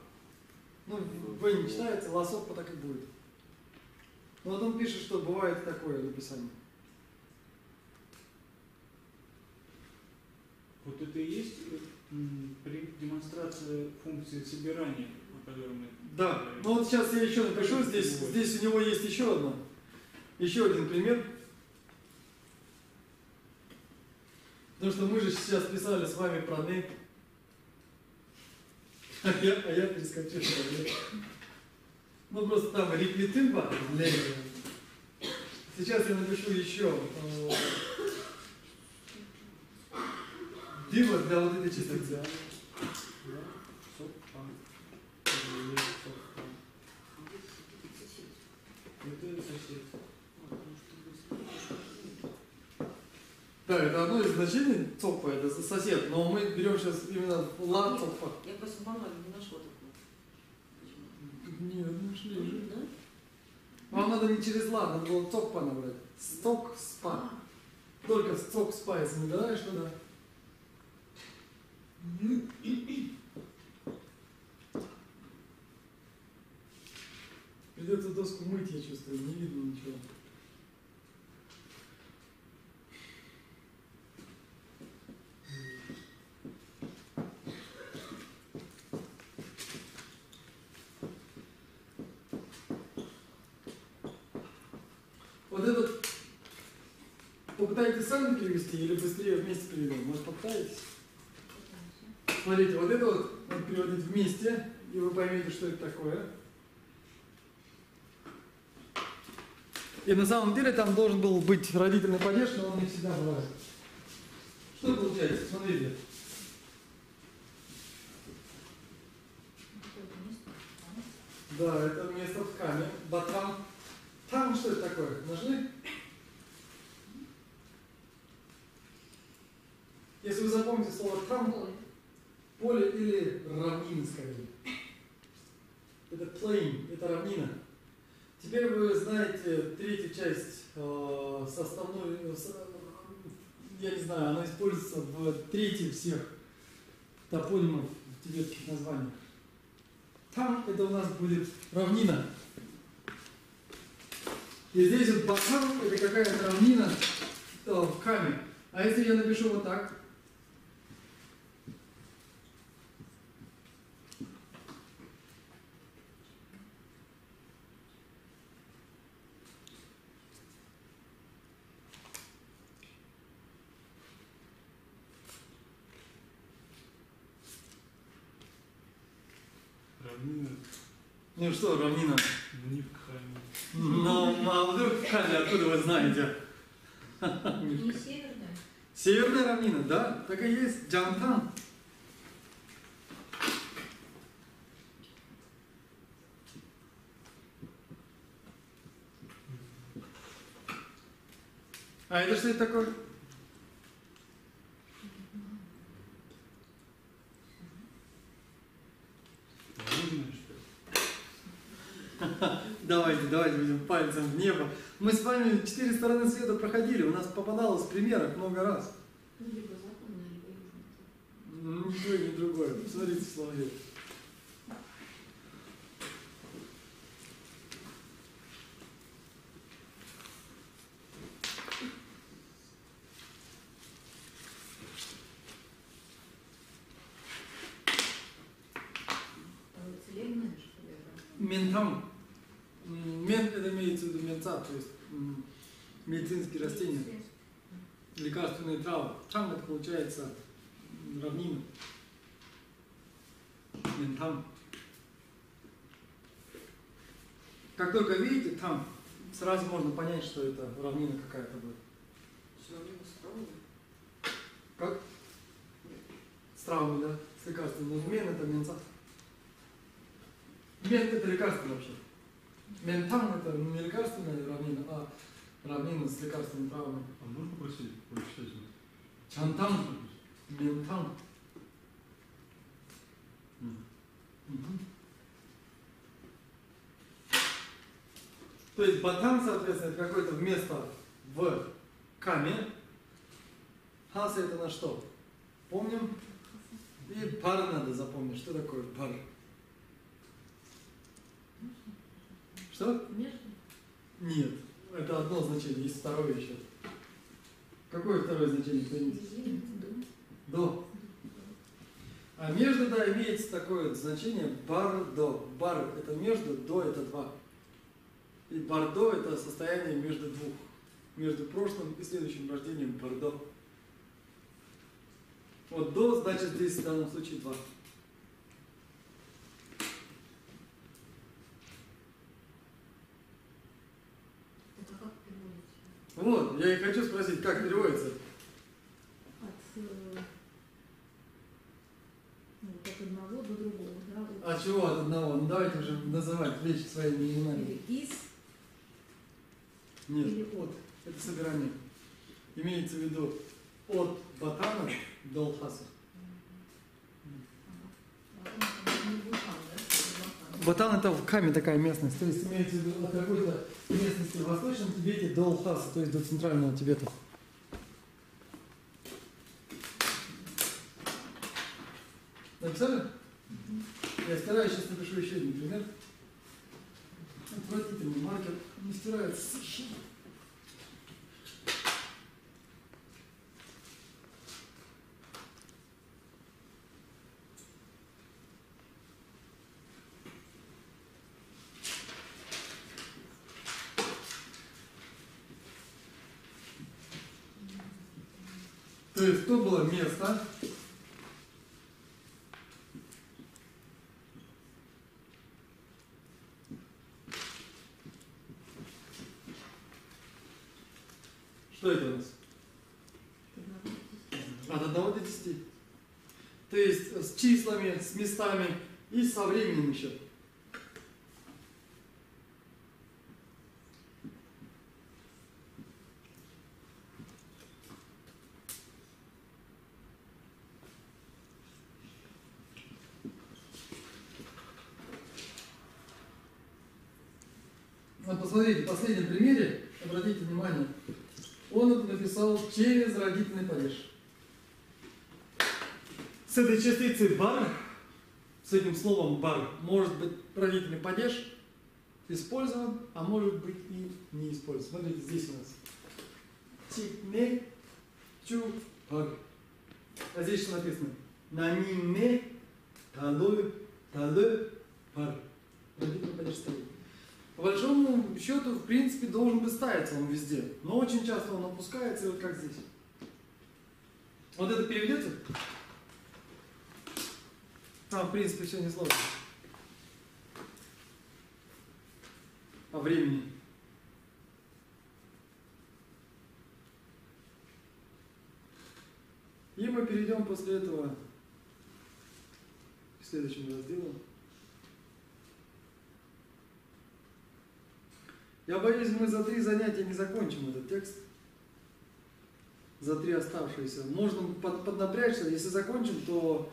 Ну, в не читается, ласоппа так и будет. Но вот он пишет, что бывает такое написание. Вот это и есть при демонстрации функции собирания, о которой мы... Да, ну вот сейчас я еще напишу, здесь у него есть еще одно. Еще один пример. Потому что мы же сейчас писали с вами про name. А я перескочил. Ну просто там реплитымба. Сейчас я напишу еще дыма для вот этой частицы. Да, это одно из значений цопа, это сосед, но мы берем сейчас именно ла цопа. Я просто банально не нашла такого. Нет, нашли уже. Да? Вам надо не через ла, надо было цопа набрать. Сток спа. Только сток спа, если набираешь туда. Придется доску мыть, я чувствую, не видно ничего. Вот этот попытаетесь сами перевести или быстрее вместе переведем? Может, попытаетесь? Смотрите, вот это вот надо переводить вместе, и вы поймете, что это такое. И на самом деле там должен был быть родительный падеж, но он не всегда бывает. Что получается? Смотрите. Да, это место в каме. Батам. Там что это такое? Нашли? Если вы запомните слово там, поле или равнина, скорее. Это plain, это равнина. Теперь вы знаете третью часть составной, я не знаю, она используется в трети всех топонимов в тибетских названиях. Там это у нас будет равнина. И здесь вот батам это какая-то равнина в каме. А если я напишу вот так? Равнина, Ну что, равнина? не в Кхаме. Ну, а вдруг в Каме, откуда вы знаете? Не северная. Северная равнина, да, так и есть, Джантан. А это что это такое? Равнина, что ли? Давайте будем пальцем в небо. Мы с вами 4 стороны света проходили, у нас попадалось в примерах много раз. Ну, либо западная, либо южная. Ни то, ни другое. Посмотрите словарь. Целебная, что ли? Ментам. Мент это имеется в виду менца, то есть медицинские растения, лекарственные травы. Там это получается равнина. Ментам. Как только видите там, сразу можно понять, что это равнина какая-то будет. Все равно с травами. Как? С травами, да, с лекарствами. Но мен это менца. Мент это лекарство вообще. Ментам это не лекарственная равнина, а равнина с лекарственными травами. А можно попросить прочитать? Чантам, ментам. Мгм. То есть батан, соответственно, это какое-то место в каме. Хаса это на что? Помним? И пар надо запомнить. Что такое пар? Что? Между. Нет, это одно значение, есть второе еще. Какое второе значение? Кто-нибудь? До. А между, да, имеется такое вот значение бар-до. Бар – это между, до – это два. И бардо – это состояние между двух. Между прошлым и следующим рождением бардо. Вот до, значит, здесь в данном случае два. Это как переводится? Вот, я и хочу спросить, как переводится. От одного до другого, да? Вот. А чего от одного? Ну давайте уже называть вещи своими именами. Или из, Нет, или от. это собирание. Имеется в виду от Батана до Алхаса. Не Бутан, да? Батан. Батан это в Каме такая местность, то есть имеется в виду от какой-то местности в Восточном Тибете до Алхаса, то есть до Центрального Тибета. Написали? Я стираю, сейчас напишу еще один пример. Отвратительный маркер, не стирается совершенно. То есть то было место, что это у нас? От 1 до 10. То есть с числами, с местами и со временем еще. Вот посмотрите, в последнем примере, обратите внимание, он это написал через родительный падеж. С этой частицей бар, с этим словом бар, может быть родительный падеж использован, а может быть и не использован. Смотрите, здесь у нас чикне чу бар. А здесь что написано? Намине талу бар. Родительный падеж стоит. По большому счету, в принципе, должен бы ставиться он везде. Но очень часто он опускается, вот как здесь. Вот это переведете? Там, в принципе, все несложно. По времени. И мы перейдем после этого к следующему разделу. Я боюсь, мы за 3 занятия не закончим этот текст. За 3 оставшиеся. Можно поднапрячься. Если закончим, то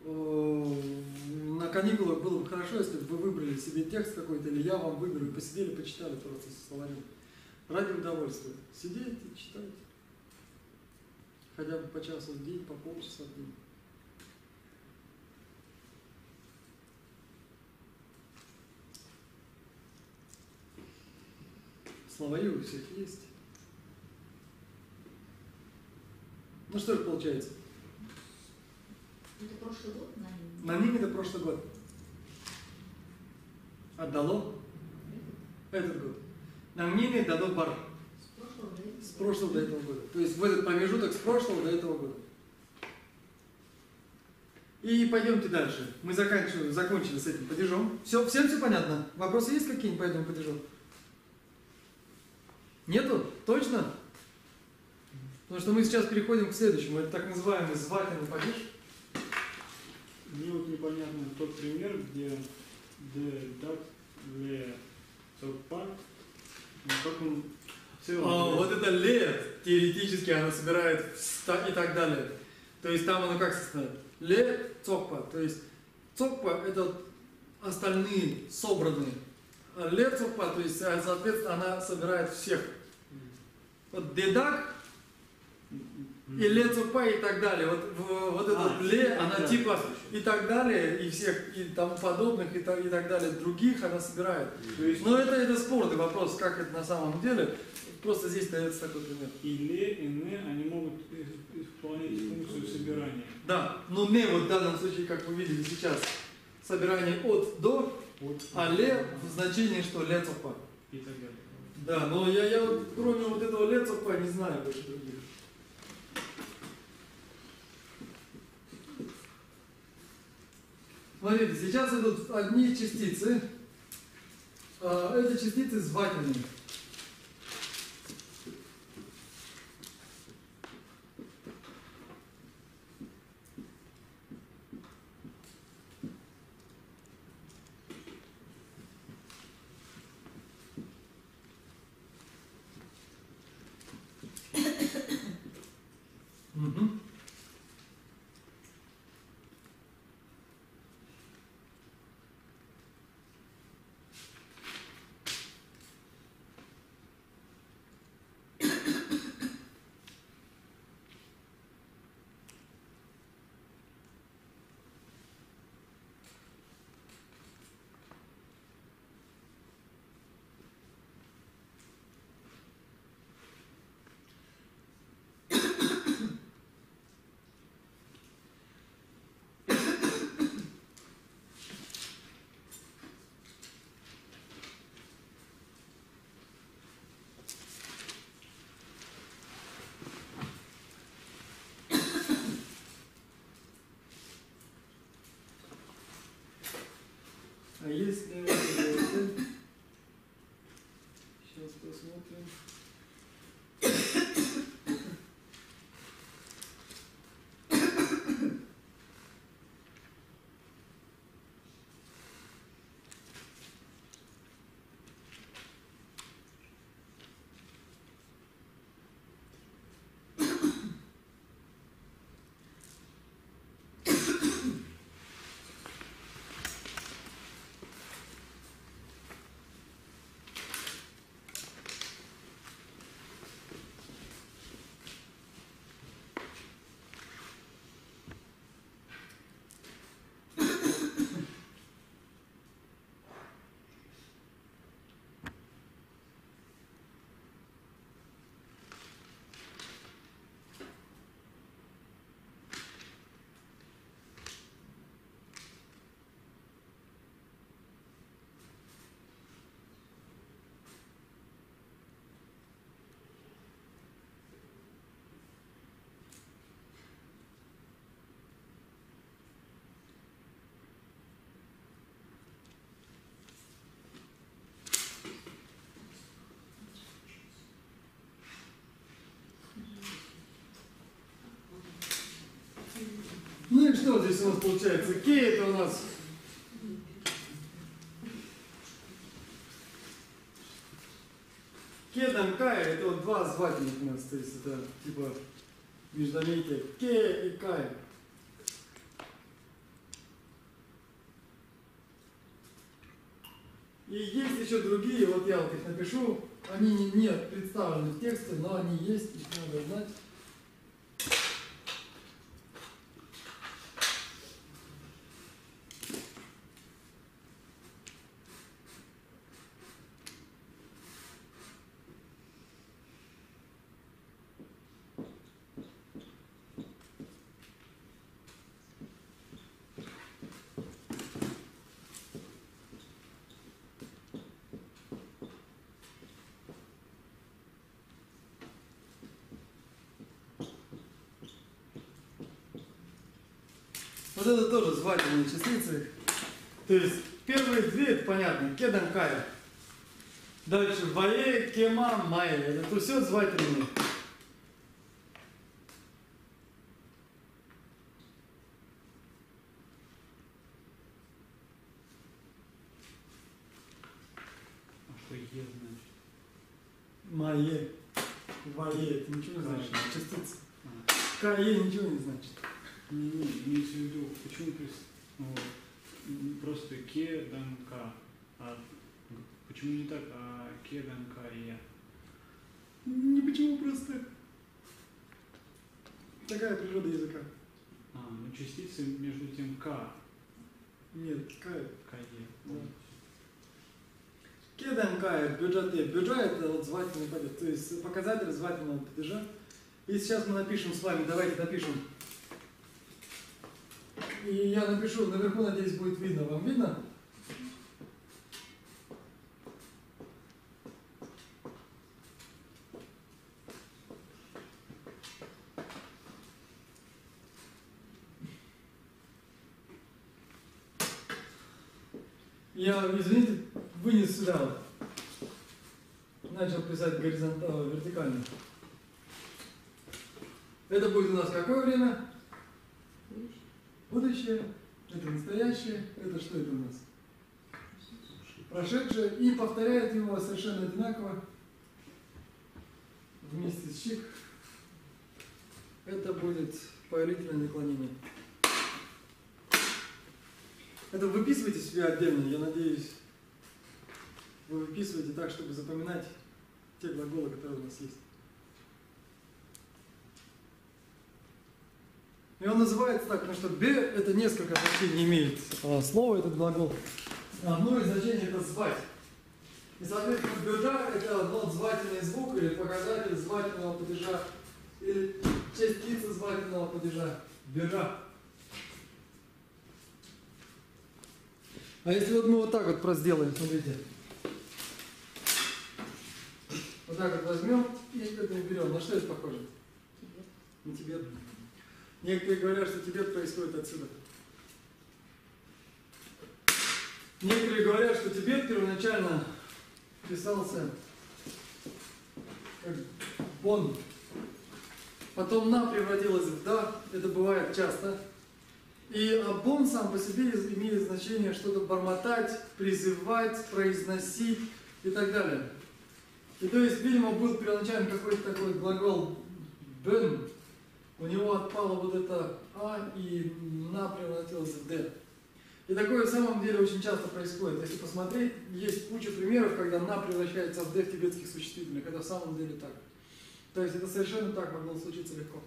на каникулах было бы хорошо, если бы вы выбрали себе текст какой-то, или я вам выберу, и посидели, почитали просто со словарем. Ради удовольствия. Сидите, читайте. Хотя бы по часу в день, по полчаса в день. Словари у всех есть. Ну что же получается? Это прошлый год, наверное. На ним это прошлый год. Отдало этот год. На мне дало бар. С прошлого до этого года. То есть в этот промежуток с прошлого до этого года. И пойдемте дальше. Мы закончили с этим падежом. Всем все понятно? Вопросы есть какие-нибудь по этому падежу? Нету? Точно? Потому что мы сейчас переходим к следующему. Это так называемый звательный падеж. Мне вот непонятно тот пример, где де дат ле цопа, как он в целом. Вот это ле, теоретически оно собирает и так далее. То есть там оно как состоит? Ле цокпа. То есть цокпа это остальные собранные. А ле цокпа, то есть соответственно она собирает всех. Вот дедак, И ле цупа и так далее. Вот это вот ле, она да, типа слушай. и так далее, и всех, и тому подобных, и так далее, других она собирает. То есть Но это спорный вопрос, как это на самом деле. Просто здесь дается такой пример. и ле, и не, они могут исполнять функцию собирания. Да, но не вот в данном случае, как вы видели сейчас, собирание от до, Вот. а ле в значении, что ле цупа. И так далее. Да, но я вот кроме вот этого ле цупа не знаю больше других. Смотрите, сейчас идут одни частицы. Это частицы звательные. Мгм. А если... Сейчас посмотрим. Ну и что здесь у нас получается? Кей это у нас кедан кай, это вот два звательных у нас, то есть это типа междометие ке и кай. И есть еще другие, вот я вот их напишу, они не представлены в тексте, но они есть, их надо знать. Вот это тоже звательные частицы. То есть первые две, это понятно, кедан кая. Дальше вае, кема, мае. Это все звательные. А что е значит? Мае, вае, это ничего не значит. Частицы. А. Кае ничего не значит. Не, имеется в виду, почему просто ке дан ка, а почему не так, а ке дан ка и я? Не почему просто. Такая природа языка. Ну частицы между тем К, Нет, кая. КЕ. Да. Кедаем кая, бюджеты. Бюджет это вот звательный падеж, то есть показатель звательного падежа. И сейчас мы напишем с вами, давайте напишем. И я напишу, наверху, надеюсь, будет видно. Вам видно? Я, извините, вынес сюда вот. Начал писать горизонтально, вертикально. Это будет у нас какое время? Будущее. Это настоящее. Это что это у нас? Прошедшее. И повторяет его совершенно одинаково. Вместе с чик. Это будет повелительное наклонение. Это выписывайте себе отдельно, я надеюсь, вы выписываете так, чтобы запоминать те глаголы, которые у нас есть. И он называется так, потому что «бе» это несколько значений имеет слово, этот глагол. Одно из значений это «звать». И, соответственно, «бюджа» это звательный звук или показатель звательного падежа, или частица звательного падежа. «Бюджа». А если вот мы вот так вот просто сделаем, смотрите. Вот так вот возьмем и это уберем. На что это похоже? На Тибет. Некоторые говорят, что Тибет происходит отсюда. Некоторые говорят, что Тибет первоначально писался как бон. Потом на превратилась в да. Это бывает часто. И бон сам по себе имеет значение что-то бормотать, призывать, произносить и так далее. И то есть, видимо, был первоначально какой-то такой глагол бен, у него отпало вот это а и на превратилось в д. И такое в самом деле очень часто происходит. Если посмотреть, есть куча примеров, когда на превращается в д в тибетских существительных. Это в самом деле так. То есть это совершенно так могло случиться легко.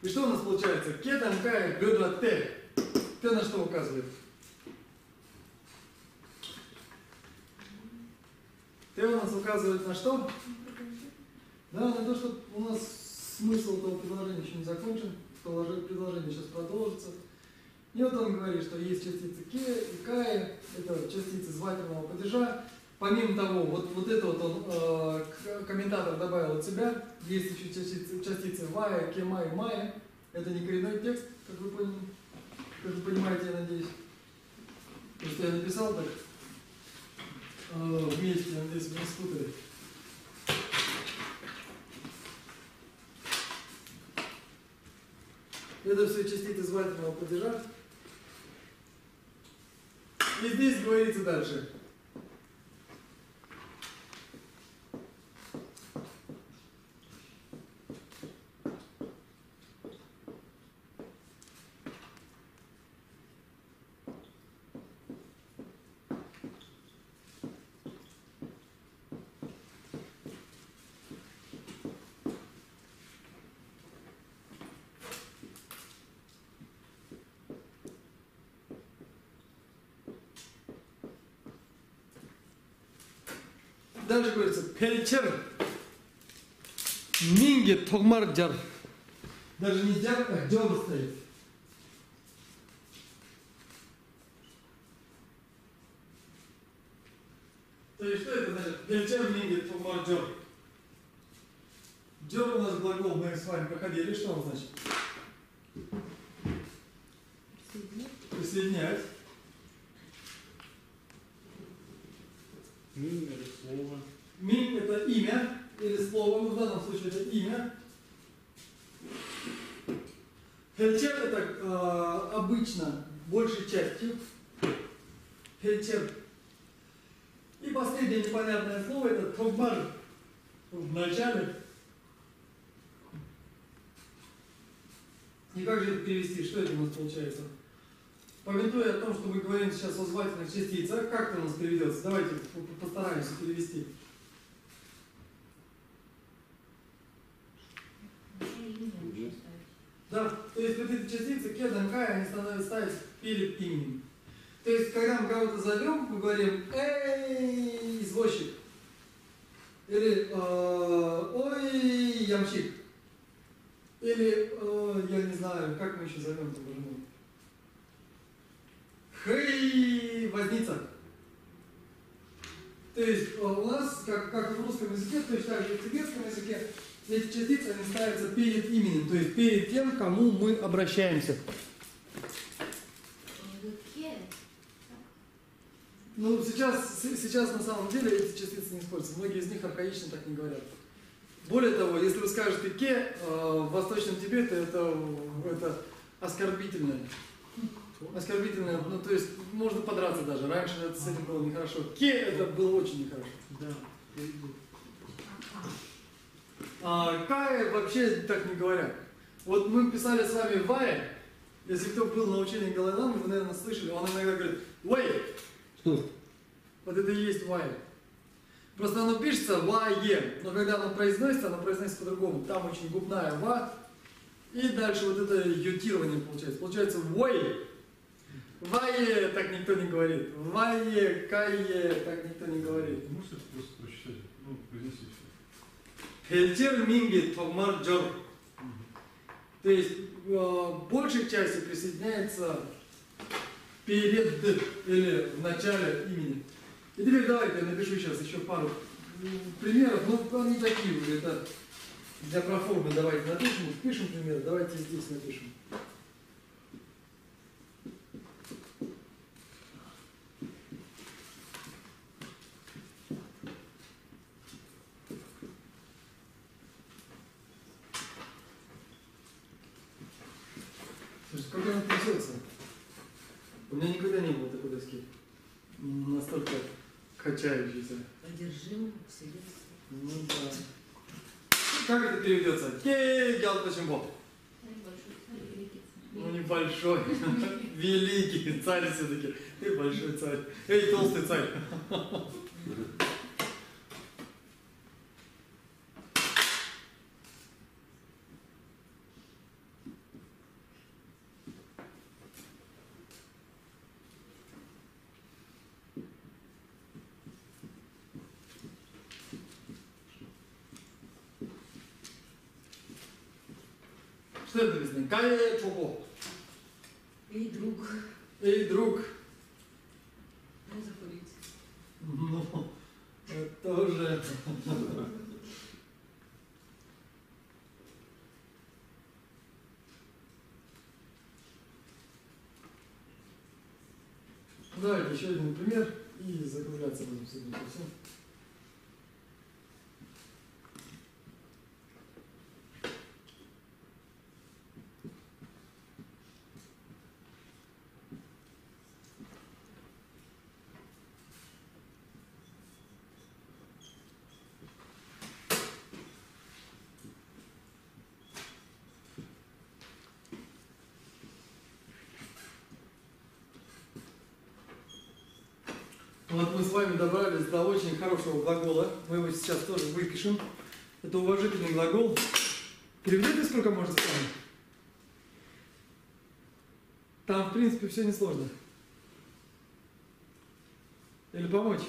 И что у нас получается? Кетам кая бедра т. Т на что указывает? Т у нас указывает на что? Да, на то, что у нас смысл этого предложения еще не закончен. Предложение сейчас продолжится. И вот он говорит, что есть частицы ке и кая, это частицы звательного падежа. Помимо того, вот это вот он, комментатор добавил от себя, есть еще частицы вая, кема и мая. Это не коренной текст, как вы поняли, как вы понимаете, я надеюсь. Потому что я написал так вместе, я надеюсь, вы не спутали. Это все частицы звательного падежа. И здесь говорится дальше. Дальше говорится перечер, минги тогмар джар. Даже не джар, а джор стоит. То есть что это значит? Перечер, минги тогмар джор. Джор у нас глагол, мы с вами проходили. Что он значит? Присоединять. Мин это слово. Мин это имя или слово, но в данном случае это имя. Хельчер это обычно большей частью. Хельчер. И последнее непонятное слово это тогмар в начале. И как же это перевести? Что это у нас получается? Памятуя о том, что мы говорим сейчас о звательных частицах, как это у нас переведется? Давайте постараемся перевести. Да, то есть вот эти частицы кедом кай, они становятся перед именем. То есть, когда мы кого-то зовем, мы говорим «Эй, извозчик!» или «Ой, ямщик!» или, я не знаю, как мы еще зовем-то, боже мой. «Хей, возница!» То есть у нас, как в русском языке, точно так же и в тибетском языке, эти частицы они ставятся перед именем, то есть перед тем, к кому мы обращаемся. Ну, сейчас на самом деле эти частицы не используются. Многие из них архаично так не говорят. Более того, если вы скажете «ке», в Восточном Тибете это оскорбительное. Оскорбительное, ну то есть можно подраться даже. Раньше с этим было нехорошо. «Ке» это было очень нехорошо. Да. «Кай» вообще так не говорят. Вот мы писали с вами «вай». Если кто был на учении Далай-ламы, вы, наверное, слышали, он иногда говорит «вай». Вот это и есть «вай». Просто оно пишется «вае», но когда оно произносится по-другому. Там очень губная «ва». И дальше вот это ютирование получается. Получается «вой». «Вае» так никто не говорит. «Вае», «кае» так никто не говорит. Можете просто прочитать? Ну, произнеси все. Хельтер мингит фагмар-джор. То есть большей части присоединяется перед или в начале имени. И теперь давайте я напишу сейчас еще пару примеров. Ну, они такие уже. Это для проформы давайте напишем. Пишем пример. Давайте здесь напишем. Слушайте, как она трясется? У меня никогда не было такой доски. Настолько качающейся. Одержимый вселенский. Ну да. Как это переведется? Кей, гал почему? Ну небольшой. Великий царь все-таки. Ты большой царь. Эй, толстый царь. Что это написано? Кае чубо. Эй, друг, Эй, друг. дай закурить. Ну, это уже... Давайте еще один пример и закругляться будем сегодня совсем. Вот мы с вами добрались до очень хорошего глагола. Мы его сейчас тоже выпишем. Это уважительный глагол. Переведите, сколько можно с вами? Там, в принципе, все несложно. Или помочь?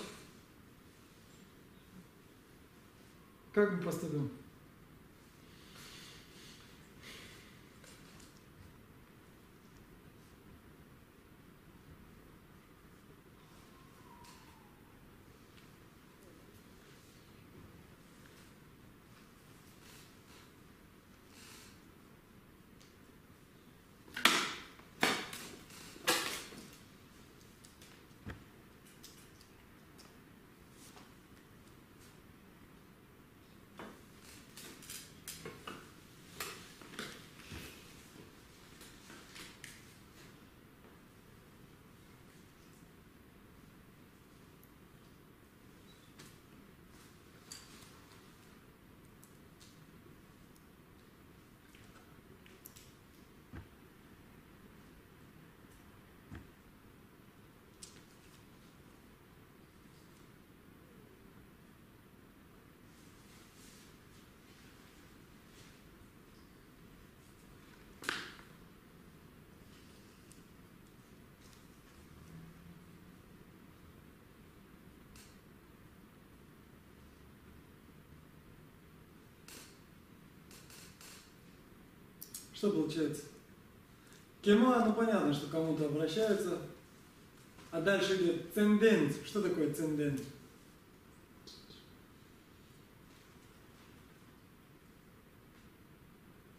Как мы поступим? Что получается? Кема, ну понятно, что кому-то обращаются. А дальше идет цендент. Что такое цендент?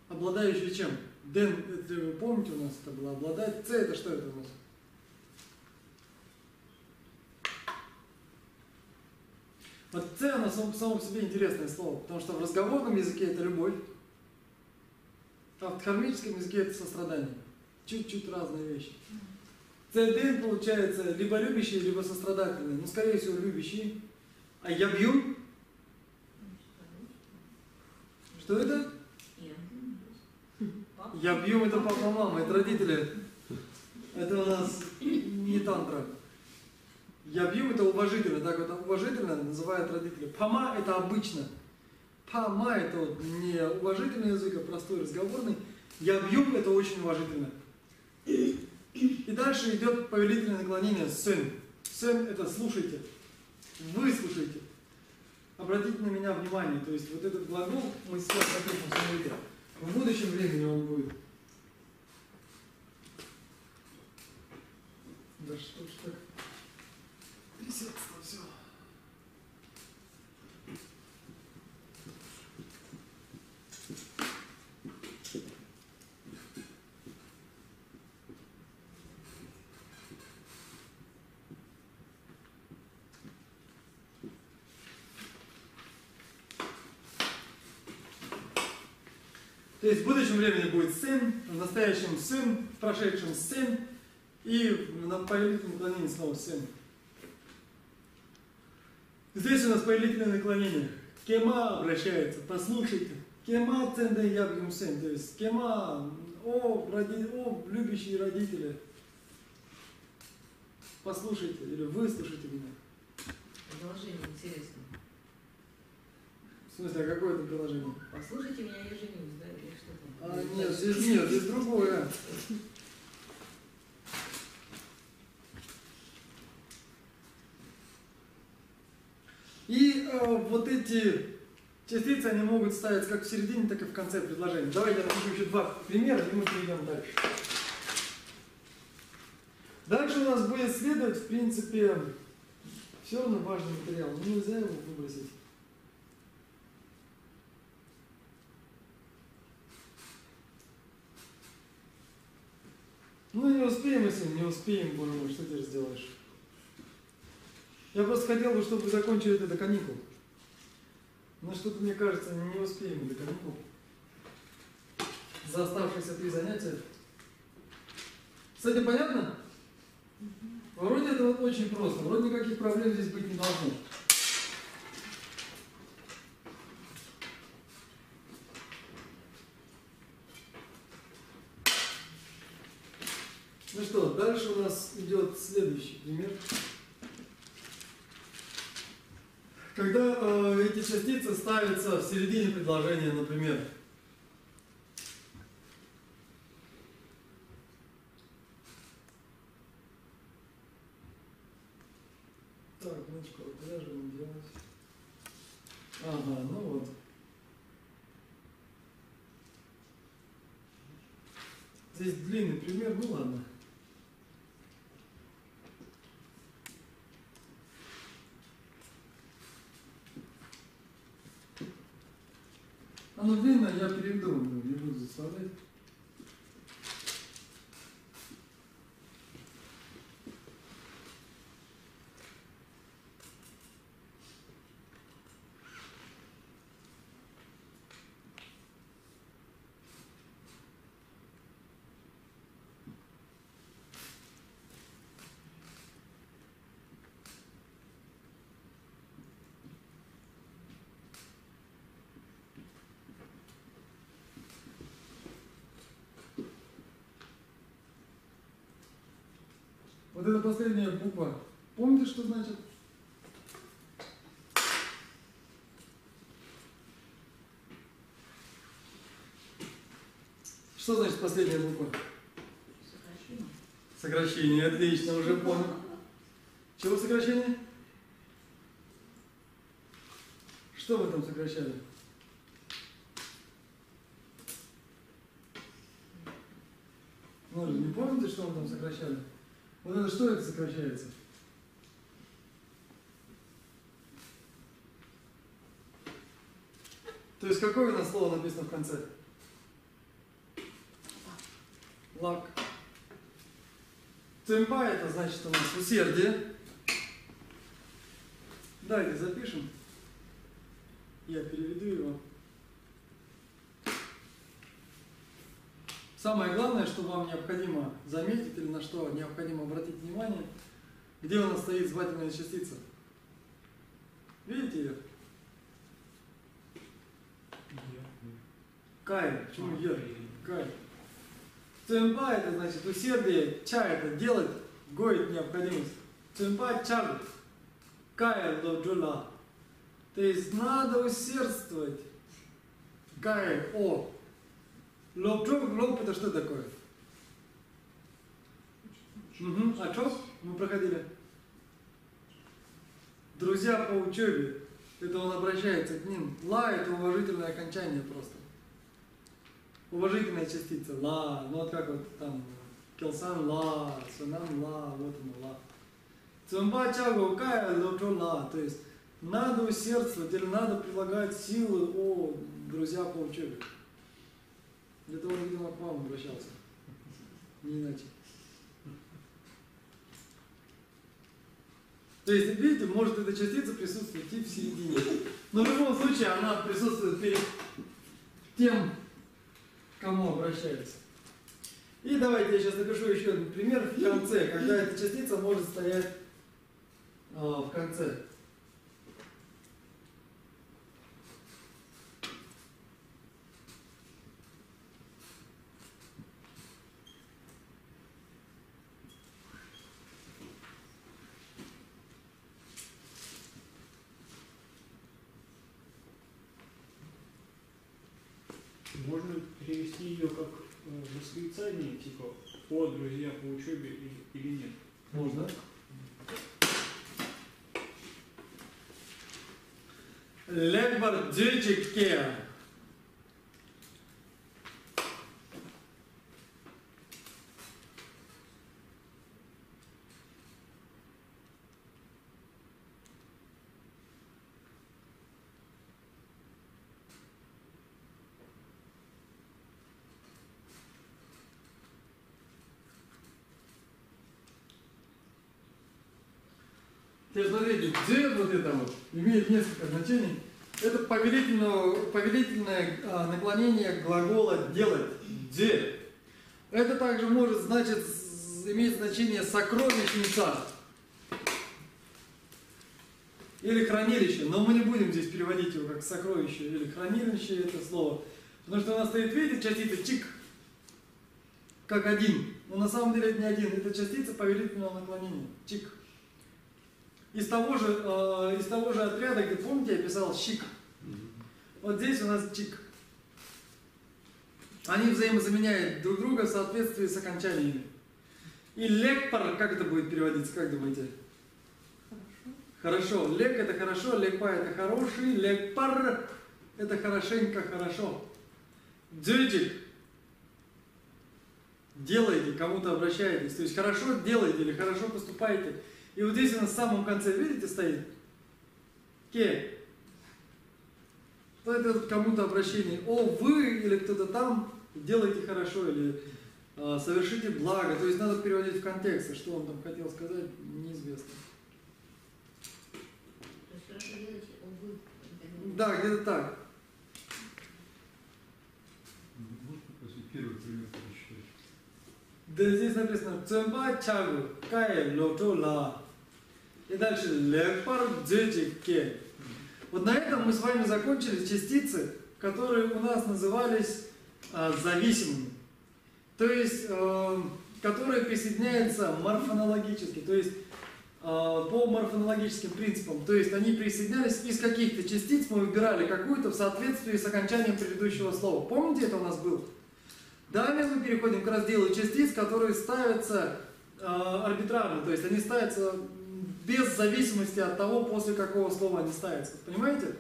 Обладающий чем? Ден, это вы помните, у нас это было обладать. Ц это что это у нас? Вот Ц, оно само по себе интересное слово, потому что в разговорном языке это любовь, а в дхармическом языке это сострадание. Чуть-чуть разные вещи. Цеден получается либо любящий, либо сострадательный. Ну, скорее всего, любящий. А ябью? Что это? Ябью это папа, мама, это родители. Это у нас не тантра. Ябью это уважительно, так вот уважительно называют родители. Пама это обычно. Пама это вот не уважительный язык, а простой разговорный. Ябью это очень уважительно. И дальше идет повелительное наклонение сэн. Сэн это слушайте, выслушайте, обратите на меня внимание. То есть вот этот глагол мы сейчас запишем в своем виде. В будущем времени он будет. Да что ж так трясется-то все. То есть в будущем времени будет сын, в настоящем сын, в прошедшем сын, и на повелительном наклонении снова сын. Здесь у нас повелительное наклонение. Кема обращается, послушайте. Кема ценда ябгим сын, то есть кема, о любящие родители, послушайте или выслушайте меня. Предложение интересно. В смысле, а какое это приложение? Послушайте меня, я женюсь, да, или что там? А, нет, здесь другое. И вот эти частицы, они могут ставиться как в середине, так и в конце предложения. Давайте я напишу еще два примера, и мы перейдем дальше. Дальше у нас будет следовать, в принципе, все равно важный материал, но нельзя его выбросить. Ну не успеем, если не успеем, боже мой, что ты же сделаешь? Я просто хотел бы, чтобы вы закончили это до каникул. Но что-то, мне кажется, не успеем до каникул. За оставшиеся 3 занятия. С этим понятно? Вроде это вот очень просто. Вроде никаких проблем здесь быть не должно. Ну что, дальше у нас идет следующий пример. Когда эти частицы ставятся в середине предложения, например. Так, минуточку, куда же нам делать? Ага, ну вот. Здесь длинный пример, ну ладно. Оно длинное, я переведу, не буду заставлять. Вот эта последняя буква. Помните, что значит? Что значит последняя буква? Сокращение. Сокращение, отлично, уже понял. Чего сокращение? Что вы там сокращали? Ну, не помните, что мы там сокращали? Вот это что это сокращается? То есть какое у нас слово написано в конце? Лак. Цимба это значит у нас усердие. Давайте запишем. Я переведу его. Самое главное, что вам необходимо заметить или на что необходимо обратить внимание, где у нас стоит звательная частица. Видите ее? Кай. Почему я? Кай. Цимба это значит усердие, ча это делать, гоит необходимость. Цимба чаг. Кай лоджула. То есть надо усердствовать. Кай о. Лоб это что такое? Угу. А что мы проходили? Друзья по учебе. Это он обращается к ним. Ла это уважительное окончание просто. Уважительная частица. Ла. Ну вот как вот там. Келсан ла. Сунан ла. Вот оно ла. Цумба чагу кая лоджу ла. То есть надо усердствовать или надо прилагать силы о друзья по учебе. Это он, видимо, к вам обращался. Не иначе. То есть, видите, может эта частица присутствовать и в середине. Но в любом случае она присутствует перед тем, к кому обращается. И давайте я сейчас напишу еще один пример в конце, когда эта частица может стоять в конце. Можно перевести ее как восклицание, типа «О, друзья по учебе» или нет? Можно. Легбар дючикке. Теперь смотрите, «дзе» вот это вот имеет несколько значений. Это повелительное наклонение глагола «делать». «Дзе». Это также может иметь значение «сокровищница» или «хранилище». Но мы не будем здесь переводить его как «сокровище» или «хранилище» это слово. Потому что у нас стоит, видите, частица «чик» как один. Но на самом деле это не один. Это частица повелительного наклонения. «Чик». Из того же отряда, где, помните, я писал «щик». Вот здесь у нас «чик». Они взаимозаменяют друг друга в соответствии с окончаниями. И «лекпар», как это будет переводиться, как думаете? Хорошо. Хорошо. «Лек» это хорошо, «лекпа» это хороший, «лекпар» это хорошенько, хорошо. «Дзюджик» делайте, кому-то обращаетесь. То есть хорошо делайте или хорошо поступайте. И вот здесь у нас в самом конце, видите, стоит «ке». То это кому-то обращение. О, вы или кто-то там, делайте хорошо или совершите благо. То есть надо переводить в контекст. А что он там хотел сказать, неизвестно. То есть хорошо делайте, о вы. Да, где-то так. Можно попросить первый пример прочитать? Да здесь написано «цэмба чагу кае лото ла». И дальше «лекпар дзюджик». Вот на этом мы с вами закончили частицы, которые у нас назывались зависимыми. То есть, которые присоединяются морфонологически, то есть по морфонологическим принципам. То есть они присоединялись из каких-то частиц, мы выбирали какую-то в соответствии с окончанием предыдущего слова. Помните, это у нас было? Далее мы переходим к разделу частиц, которые ставятся арбитрарно, то есть они ставятся без зависимости от того, после какого слова они ставятся. Понимаете?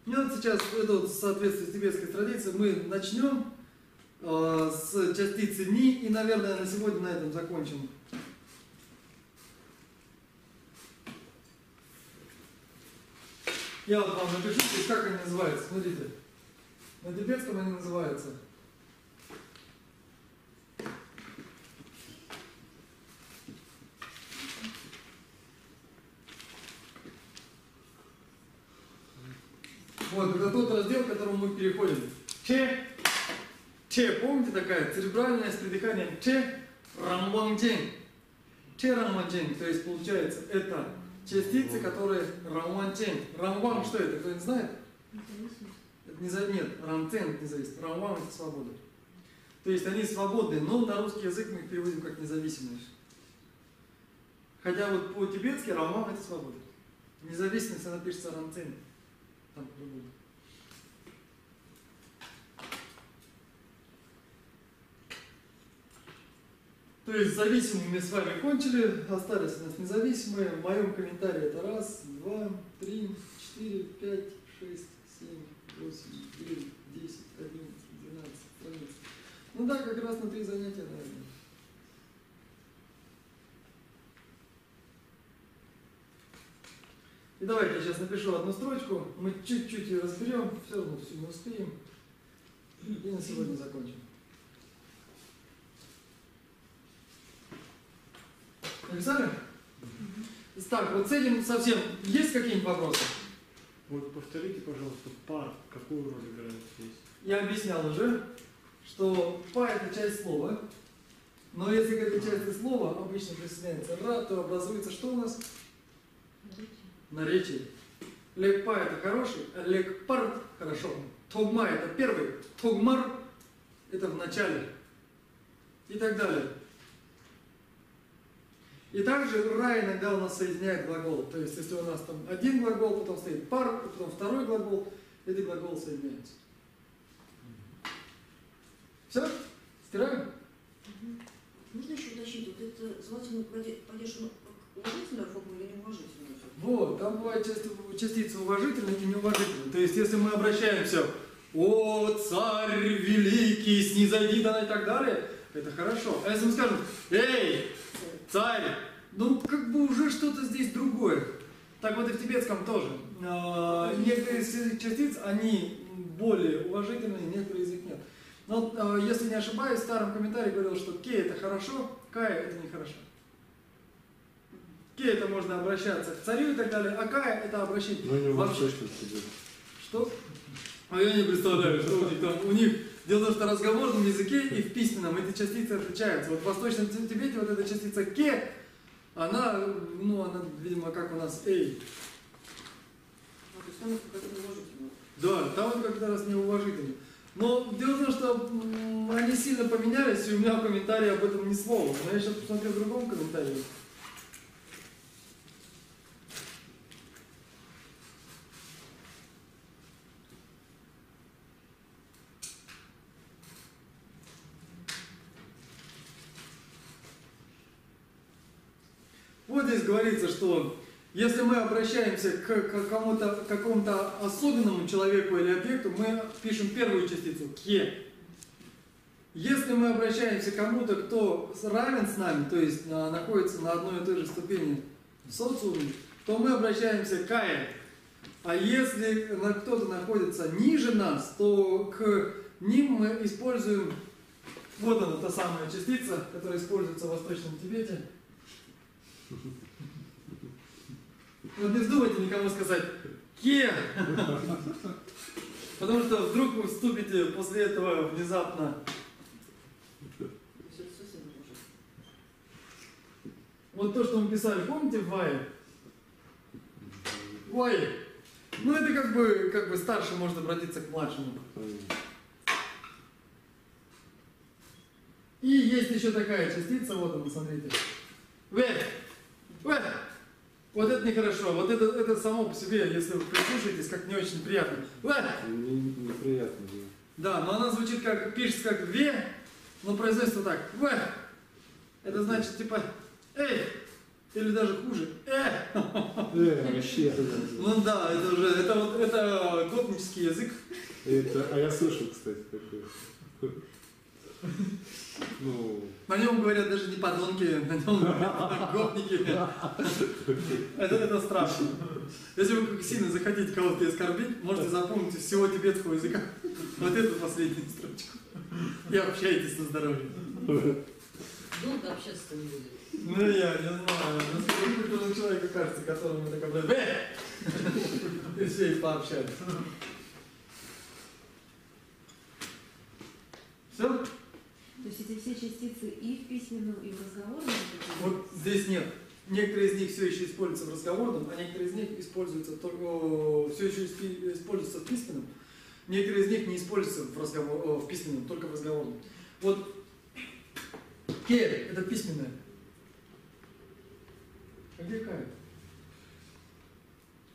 И вот сейчас, это вот в соответствии с тибетской традицией, мы начнем с частицы ни. И, наверное, на сегодня на этом закончим. Я вот вам напишу, как они называются. Смотрите. На тибетском они называются. Вот, это тот раздел, к которому мы переходим. Че, помните такая церебральная с придыханием че, рамванчень. Че рамванчень, то есть получается это частицы, которые рамванчень. Рамван что это, кто-нибудь знает? Это нет, рамцен это независимость. Рамван это свобода. То есть они свободны, но на русский язык мы их переводим как независимость. Хотя вот по-тибетски рамван это свобода. Независимость она пишется рамцен. Там по-другому. То есть зависимыми мы с вами кончили, остались у нас независимые. В моем комментарии это 1, 2, 3, 4, 5, 6, 7, 8, 9, 10, 11, 12 страниц. Ну да, как раз на 3 занятия, наверное. И давайте я сейчас напишу одну строчку, мы чуть-чуть ее разберем, все равно все не успеем. И на сегодня закончим. Написали? Так, вот с этим совсем есть какие-нибудь вопросы? Вот повторите, пожалуйста, пар какую роль играет здесь? Я объяснял уже, что па это часть слова, но если к этой части слова обычно присоединяется ра, то образуется что у нас? Наречие. Лекпа это хороший, а лекпар хорошо. Тогма это первый, тогмар это в начале. И так далее. И также ра иногда у нас соединяет глагол. То есть, если у нас там один глагол, потом стоит пар, потом второй глагол, эти глаголы соединяются. Все? Стираем? Можно еще уточнить, вот это звательный падеж уважительная форма или неуважительная форма? Вот, там бывают частицы уважительные и неуважительные. То есть, если мы обращаемся «О, царь великий, снизойди да» и так далее, это хорошо. А если мы скажем «Эй, царь», ну, как бы уже что-то здесь другое. Так вот и в тибетском тоже. Некоторые из частиц, они более уважительные, некоторые из них нет. Но, если не ошибаюсь, в старом комментарии говорил, что «ке» это хорошо, «кая» это нехорошо. «Ке» это можно обращаться к царю и так далее, а «кая» это обращение. Ну, не вообще. Что? А я не представляю, что у них там. У них дело в том, что в разговорном языке и в письменном эти частицы отличаются. Вот в Восточном Тибете вот эта частица «ке», она, видимо, как у нас «эй». То есть там какая-то неуважительная. Да, там вот как-то раз неуважительно. Но дело в том, что они сильно поменялись, и у меня в комментарии об этом ни слова. Но я сейчас посмотрю в другом комментарии. Вот здесь говорится, что если мы обращаемся к какому-то особенному человеку или объекту, мы пишем первую частицу «ке». Если мы обращаемся к кому-то, кто равен с нами, то есть находится на одной и той же ступени в социуме, то мы обращаемся к «кае». А если кто-то находится ниже нас, то к ним мы используем, вот она та самая частица, которая используется в Восточном Тибете. Вот не вздумайте никому сказать «ке», потому что вдруг вы вступите после этого внезапно. Вот то, что мы писали, помните в Вае? Вае. Ну это как бы старше может обратиться к младшему. И есть еще такая частица, вот она, смотрите. Вот это нехорошо, вот это само по себе, если вы прислушаетесь, как не очень приятно. Неприятно, да. Да, но она звучит как, пишется как «ве», но произносится вот так. Это значит типа «эй», или даже хуже вообще. Ну да, это уже, это гопнический язык. А я слышал, кстати, такое. Ну, На нем говорят даже не подонки, на нем говорят гопники. Это страшно. Если вы сильно захотите кого-то оскорбить, можете запомнить из всего тибетского языка вот эту последнюю строчку. И общайтесь на здоровье. Долго общаться не будет. Ну я не знаю. Насколько человека кажется, которому так обладает. И все их пообщались. Все? То есть эти все частицы и в письменном, и в разговорном? Вот здесь нет. Некоторые из них все еще используются в разговорном, а некоторые из них используются только, все еще используются в письменном. Некоторые из них не используются в письменном, только в разговорном. Вот ке – это письменное. А где кай?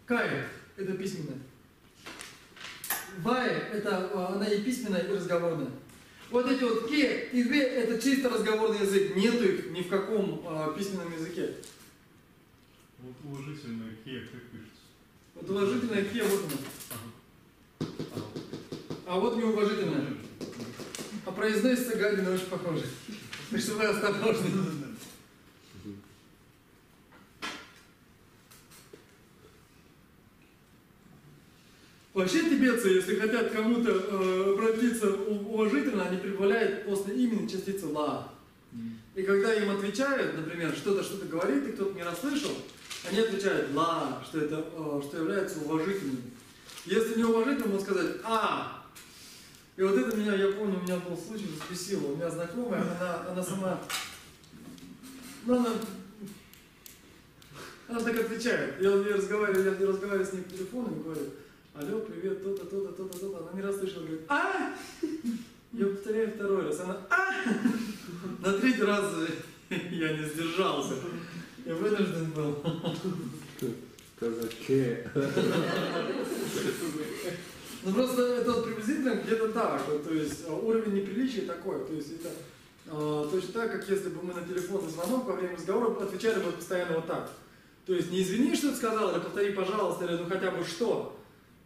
Кай – это письменное. Вай – это она и письменная, и разговорная. Вот эти вот ке и ве – это чисто разговорный язык. Нету их ни в каком письменном языке. Вот уважительное ке как пишется? Вот уважительное ке, вот оно. А вот неуважительное. А произносится гадина очень похоже. Так что вы осторожны. Вообще тибетцы, если хотят кому-то обратиться уважительно, они прибавляют после имени частицу ла. И когда им отвечают, например, что-то говорит, и кто-то не расслышал, они отвечают ла, что это что является уважительным. Если не уважительным, можно сказать а. И вот это меня, я помню, у меня был случай, взбесило. У меня знакомая, она сама, ну, она так отвечает. Я разговариваю с ней по телефону и говорю: алло, привет, то-то, то-то, то-то, то-то. Она не расслышала, говорит: а! Я повторяю второй раз. Она: а! На третий раз я не сдержался. Я вынужден был. казаке. Ну просто это вот приблизительно где-то так. Вот, то есть уровень неприличия такой. То есть это точно так, как если бы мы на телефонный звонок во время разговора отвечали бы постоянно вот так. То есть не извини, что ты сказал, или повтори, пожалуйста, или ну хотя бы что.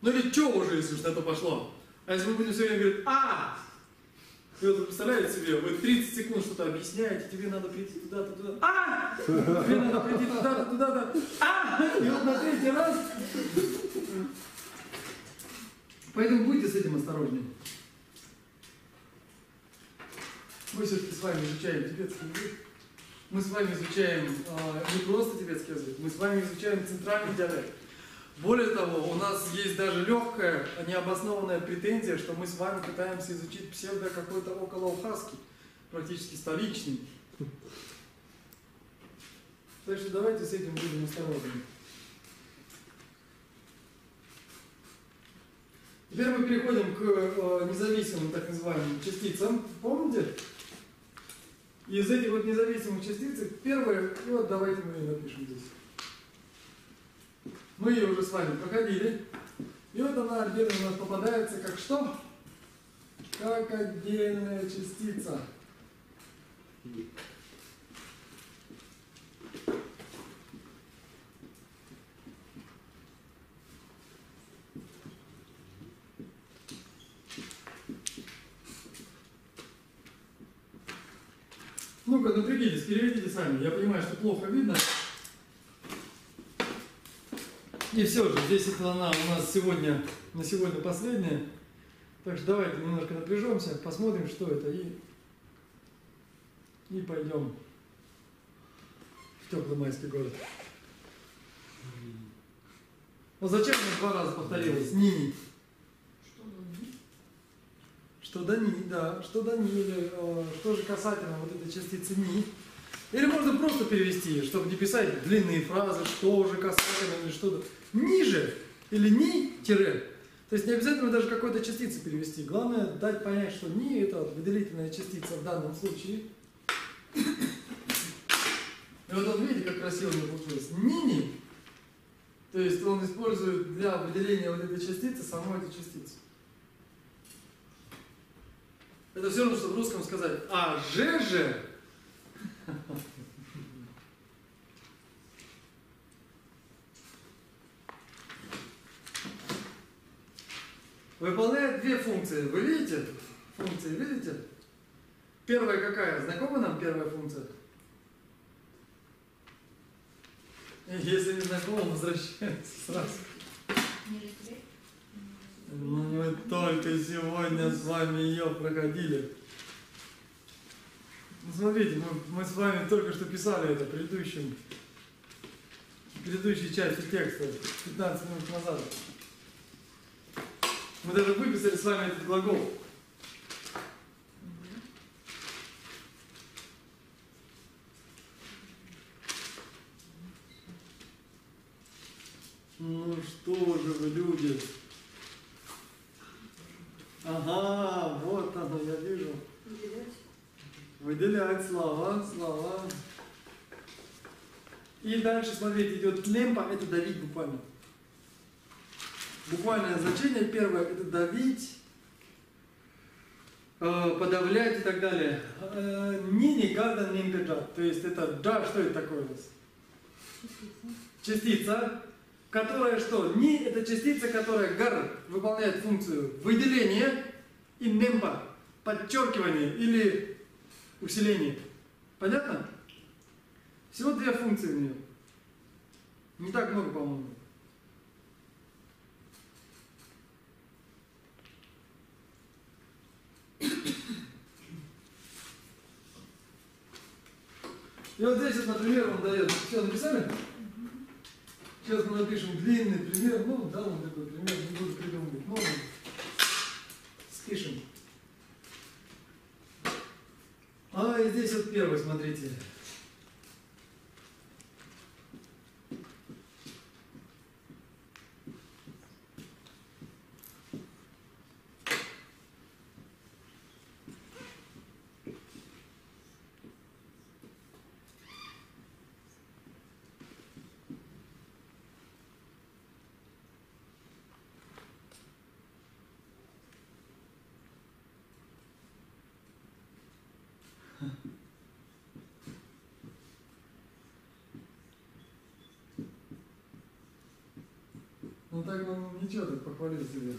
Ну или что уже, если уж на то пошло. А если мы будем все время говорить а! И вот вы представляете себе, вы 30 секунд что-то объясняете, тебе надо прийти туда-то, туда. А! Тебе надо прийти туда-то, туда-то. А! И вот на третий раз. Поэтому будьте с этим осторожнее. Мы все-таки с вами изучаем тибетский язык. Мы с вами изучаем не просто тибетский язык, мы с вами изучаем центральный диалект. Более того, у нас есть даже легкая, необоснованная претензия, что мы с вами пытаемся изучить псевдо какой-то околоухарский, практически столичный. Так что давайте с этим будем осторожны. Теперь мы переходим к независимым, так называемым частицам. Помните? Из этих вот независимых частиц, первое, вот давайте мы ее напишем здесь. Мы ее уже с вами проходили. И вот она отдельно у нас попадается как что? Как отдельная частица. Ну-ка, напрягитесь, переведите сами. Я понимаю, что плохо видно. И все же, здесь это она у нас сегодня, на сегодня последняя. Так что давайте немножко напряжемся, посмотрим, что это, и пойдем в теплый майский город. Вот зачем мне 2 раза повторилось? Нини. Что до ни, да, что до ни, или что же касательно вот этой частицы ни. Или можно просто перевести, чтобы не писать длинные фразы, что же касательно или что-то. Ниже или ни тире. То есть не обязательно даже какой-то частицы перевести. Главное дать понять, что ни это выделительная частица в данном случае. И вот видите, как красиво у него получилось. Нини. То есть он использует для выделения вот этой частицы самой этой частицы. Это все равно, что в русском сказать «а же». Выполняет 2 функции. Вы видите? Функции, видите? Первая какая? Знакома нам первая функция? Если не знакома, возвращается сразу. Ну, мы только сегодня с вами ее проходили. Ну, смотрите, мы с вами только что писали это в предыдущей части текста, 15 минут назад. Мы даже выписали с вами этот глагол. Ну что же вы, люди? Ага, вот оно, я вижу. Выделять слова. И дальше, смотрите, идет немпа, это давить буквально. Буквальное значение первое, это давить, подавлять и так далее. Не гада немпеджат. То есть это джа, что это такое у нас? Частица, которая что? Ни это частица, которая гар выполняет функцию выделения, и немпа подчеркивание или усиление. Понятно? Всего две функции у нее. Не так много, по-моему. И вот здесь, например, он дает. Все написали? Сейчас мы напишем длинный пример. Ну, да, он такой пример, не буду придумывать. Ну, спишем. А, и здесь вот первый, смотрите. Ну так ну, ничего, так похвалил себя.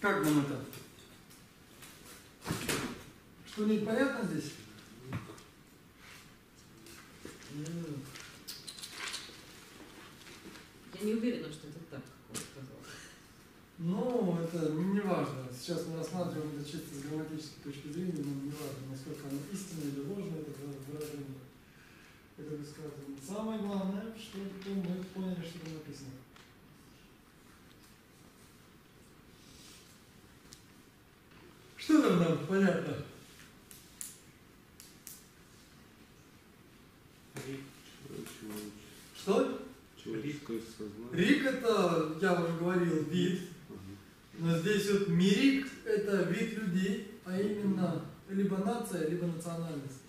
Как нам это? Что-нибудь понятно здесь? Я не уверена, что это так, как он сказал. Ну, это не важно. Сейчас мы рассматриваем это чисто с грамматической точки зрения, но не важно, насколько оно истинно или ложно, это выражение, это высказывание. Самое главное, чтобы мы поняли, что там написано. Что там нам понятно? Что? Человеческое сознание. Рик это, я уже говорил, вид. Но здесь вот мирик это вид людей, а именно либо нация, либо национальность.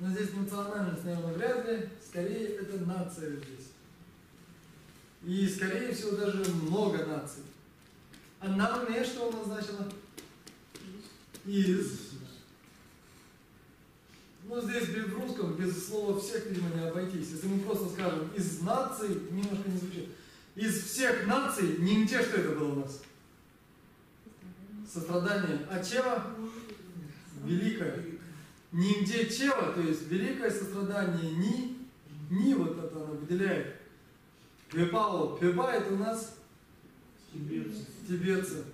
Но здесь национальность, наверное, вряд ли, скорее это нация здесь. И скорее всего даже много наций. А нарне что у нас значило? Из. Ну, здесь в русском без слова всех, видимо, не обойтись. Если мы просто скажем из наций, немножко не звучит. Из всех наций, не те, что это было у нас. Сострадание. А чева? Великое. Нигде чева, то есть великое сострадание. Ни вот это оно выделяет. Пепао. Пепа это у нас тибетцы.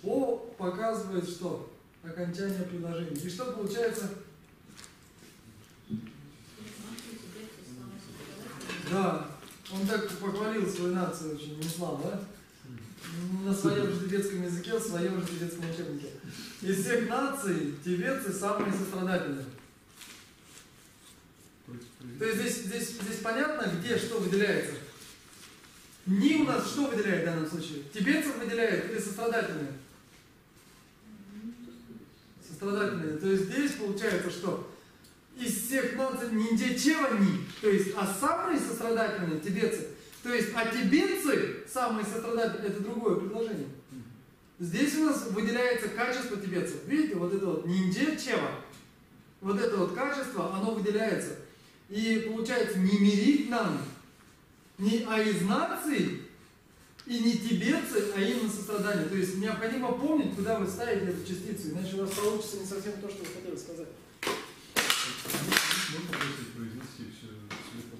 О показывает что? Окончание предложения. И что получается? Да, он так похвалил свою нацию очень, Мислав, да? На своем же тибетском языке, в своем же тибетском учебнике. Из всех наций тибетцы самые сострадательные. То есть здесь понятно, где что выделяется? Ни у нас что выделяет в данном случае? Тибетцев выделяет или сострадательные? Сострадательные. То есть здесь получается что? Из всех наций нигде чего ни, то есть, а самые сострадательные тибетцы, то есть, а тибетцы самые сострадательные, это другое предложение. Здесь у нас выделяется качество тибетцев. Видите, вот это вот ниндзя-чева, вот это вот качество, оно выделяется. И получается не мирить нам, не из наций, и не тибетцы, а именно сострадание. То есть необходимо помнить, куда вы ставите эту частицу, иначе у вас получится не совсем то, что вы хотели сказать. Можно просто произнести все целиком.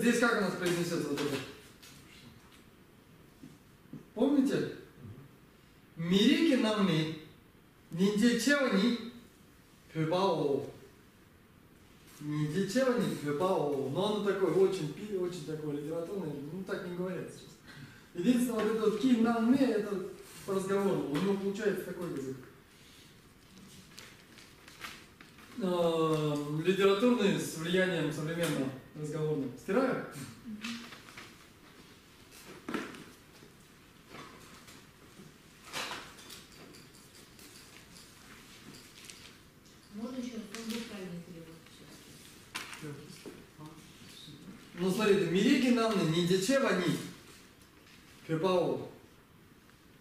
Здесь как у нас произнесется вот это? Помните? Мирики намни, ниндзя-чева-ни, пюбао. Ниндзя-чева-ни, пюбао. Но оно такое очень такое литературное, ну так не говорят сейчас. Единственное, вот этот ким намни, это по разговору, у него получается такой язык. Литературный с влиянием современного разговорного. Стираю? Можно еще раз, как будет правильный перевод сейчас? Ну смотрите, мирики намны, ниндзя-чева-ни, пюбао.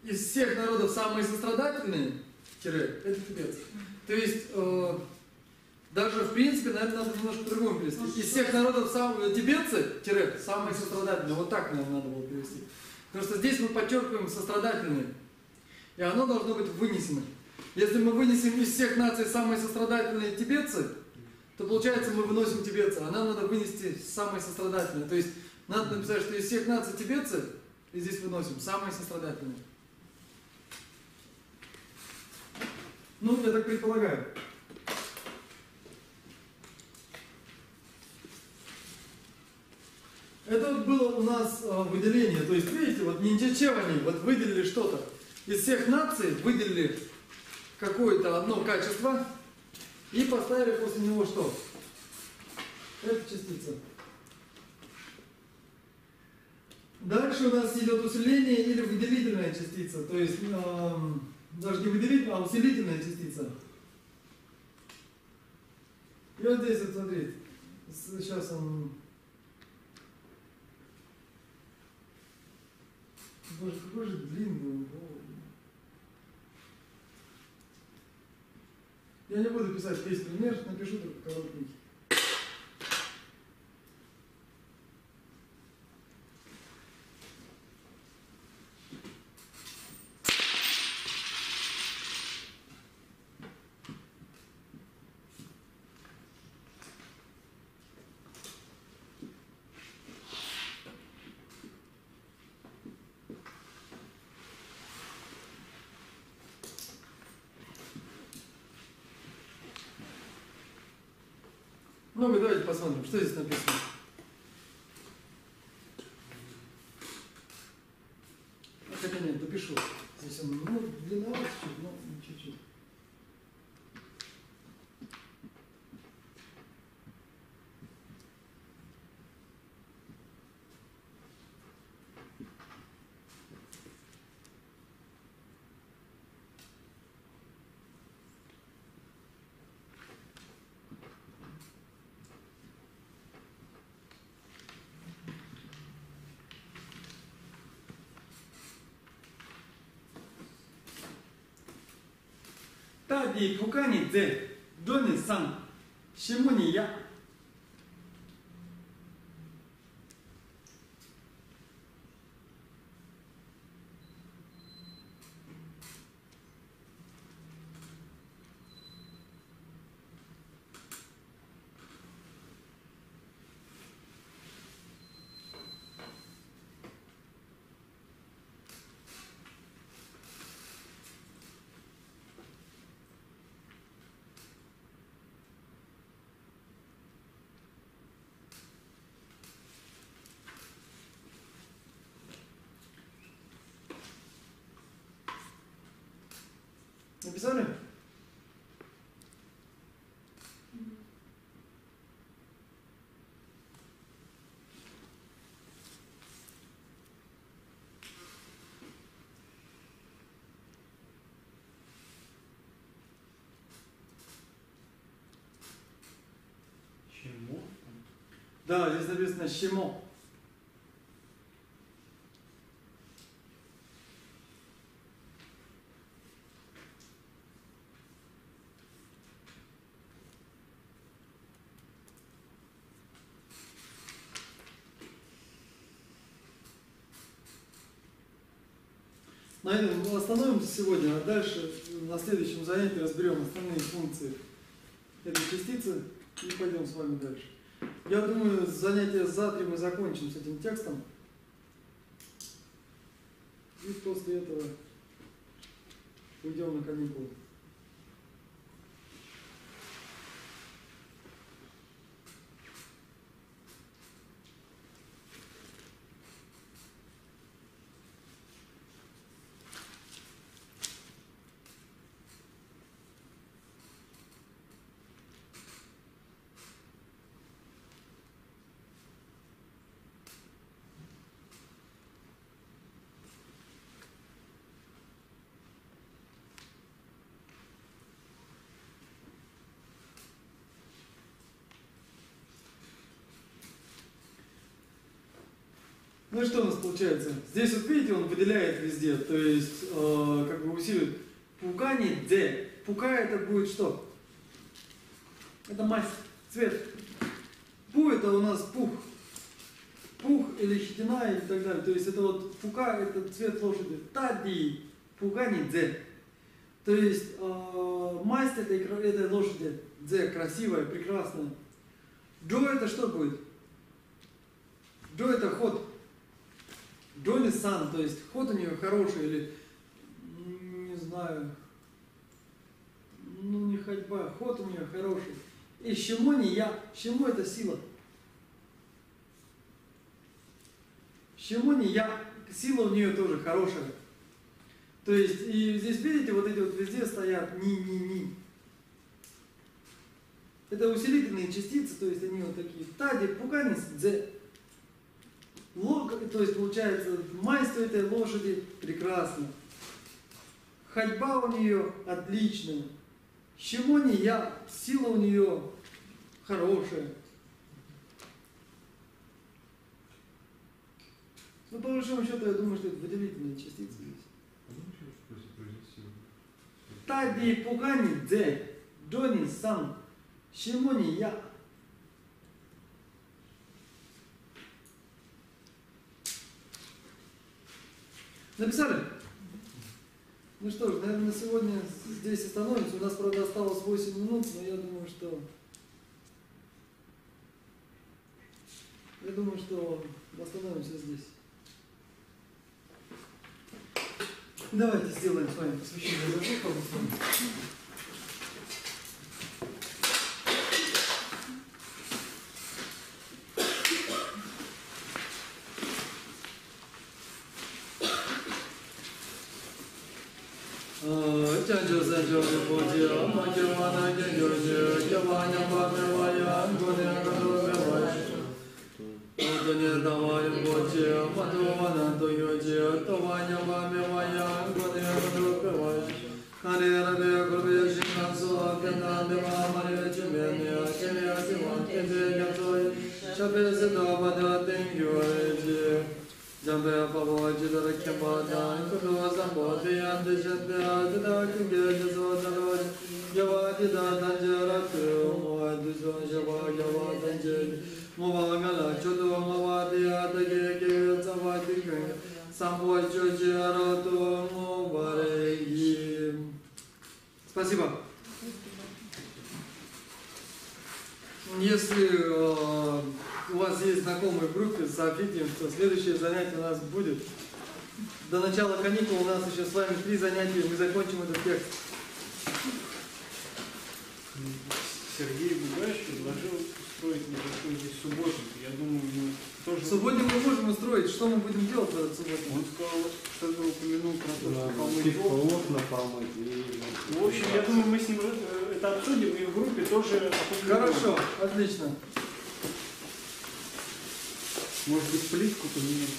Из всех народов самые сострадательные, это тибетцы. То есть, даже в принципе, наверное, надо немножко по-другому перевести. Из всех народов тибетцы, самые сострадательные. Вот так, наверное, надо было перевести. Потому что здесь мы подчеркиваем сострадательные. И оно должно быть вынесено. Если мы вынесем из всех наций самые сострадательные тибетцы, то получается мы выносим тибетца. А нам надо вынести самые сострадательные. То есть, надо написать, что из всех наций тибетцы, и здесь выносим самые сострадательные. Ну, я так предполагаю. Это вот было у нас выделение. То есть, видите, вот ниндзя-чевани, вот выделили что-то. Из всех наций выделили какое-то одно качество и поставили после него что? Эту частицу. Дальше у нас идет усиление или выделительная частица. То есть, даже не выделительная, а усилительная частица. И вот здесь вот смотрите. Сейчас он... Боже, какой же длинный. Я не буду писать весь пример, напишу только короткий. Ну, давайте посмотрим, что здесь написано. Хотя нет, допишу. Здесь он, длинноват чуть-чуть, но чуть-чуть. Тади пукани дзе, дони сан, шимуни я. Написали? Чему? Да, здесь написано «щемо». На этом мы остановимся сегодня, а дальше на следующем занятии разберем основные функции этой частицы и пойдем с вами дальше. Я думаю, занятие завтра мы закончим с этим текстом. И после этого уйдем на каникулы. Ну и что у нас получается? Здесь вот видите, он выделяет везде, то есть как бы усиливает. Пукани дзе. Пука это будет что? Это масть, цвет. Пу это у нас пух. Пух или хитина и так далее. То есть это вот пука это цвет лошади. Тади пукани дзе. То есть масть этой лошади. Дзе красивая, прекрасная. Джо это что будет? Джо это ход. Джони Сан, то есть ход у нее хороший или, не знаю, ну не ходьба, ход у нее хороший. И щему не я, щему это сила. Щему не я, сила у нее тоже хорошая. То есть, и здесь видите, вот эти вот везде стоят ни. Это усилительные частицы, то есть они вот такие. Тади, пуканис, дзе. То есть получается, масть у этой лошади прекрасна. Ходьба у нее отличная. Чему не я, сила у нее хорошая. Ну, по большому счету, я думаю, что это выделительные частицы здесь. Тади пугани дзе, Джони Сан, чему не я. Написали? Ну что ж, наверное, на сегодня здесь остановимся. У нас, правда, осталось 8 минут, но я думаю, что остановимся здесь. Давайте сделаем с вами посвящение воздуха. Спасибо. Если у вас есть знакомые в группе, сообщите им, что следующее занятие у нас будет. До начала каникул у нас еще с вами 3 занятия, и мы закончим этот текст. Сергей Бугаевич предложил устроить небольшой здесь субботник. Я думаю, мы тоже... Субботник мы можем устроить. Что мы будем делать в этот субботник? Он сказал, что-то упомянул про то, что помыть окна помыть. В общем, я думаю, мы с ним это обсудим и в группе тоже опубликуем. Хорошо, отлично. Может быть, плитку поменять?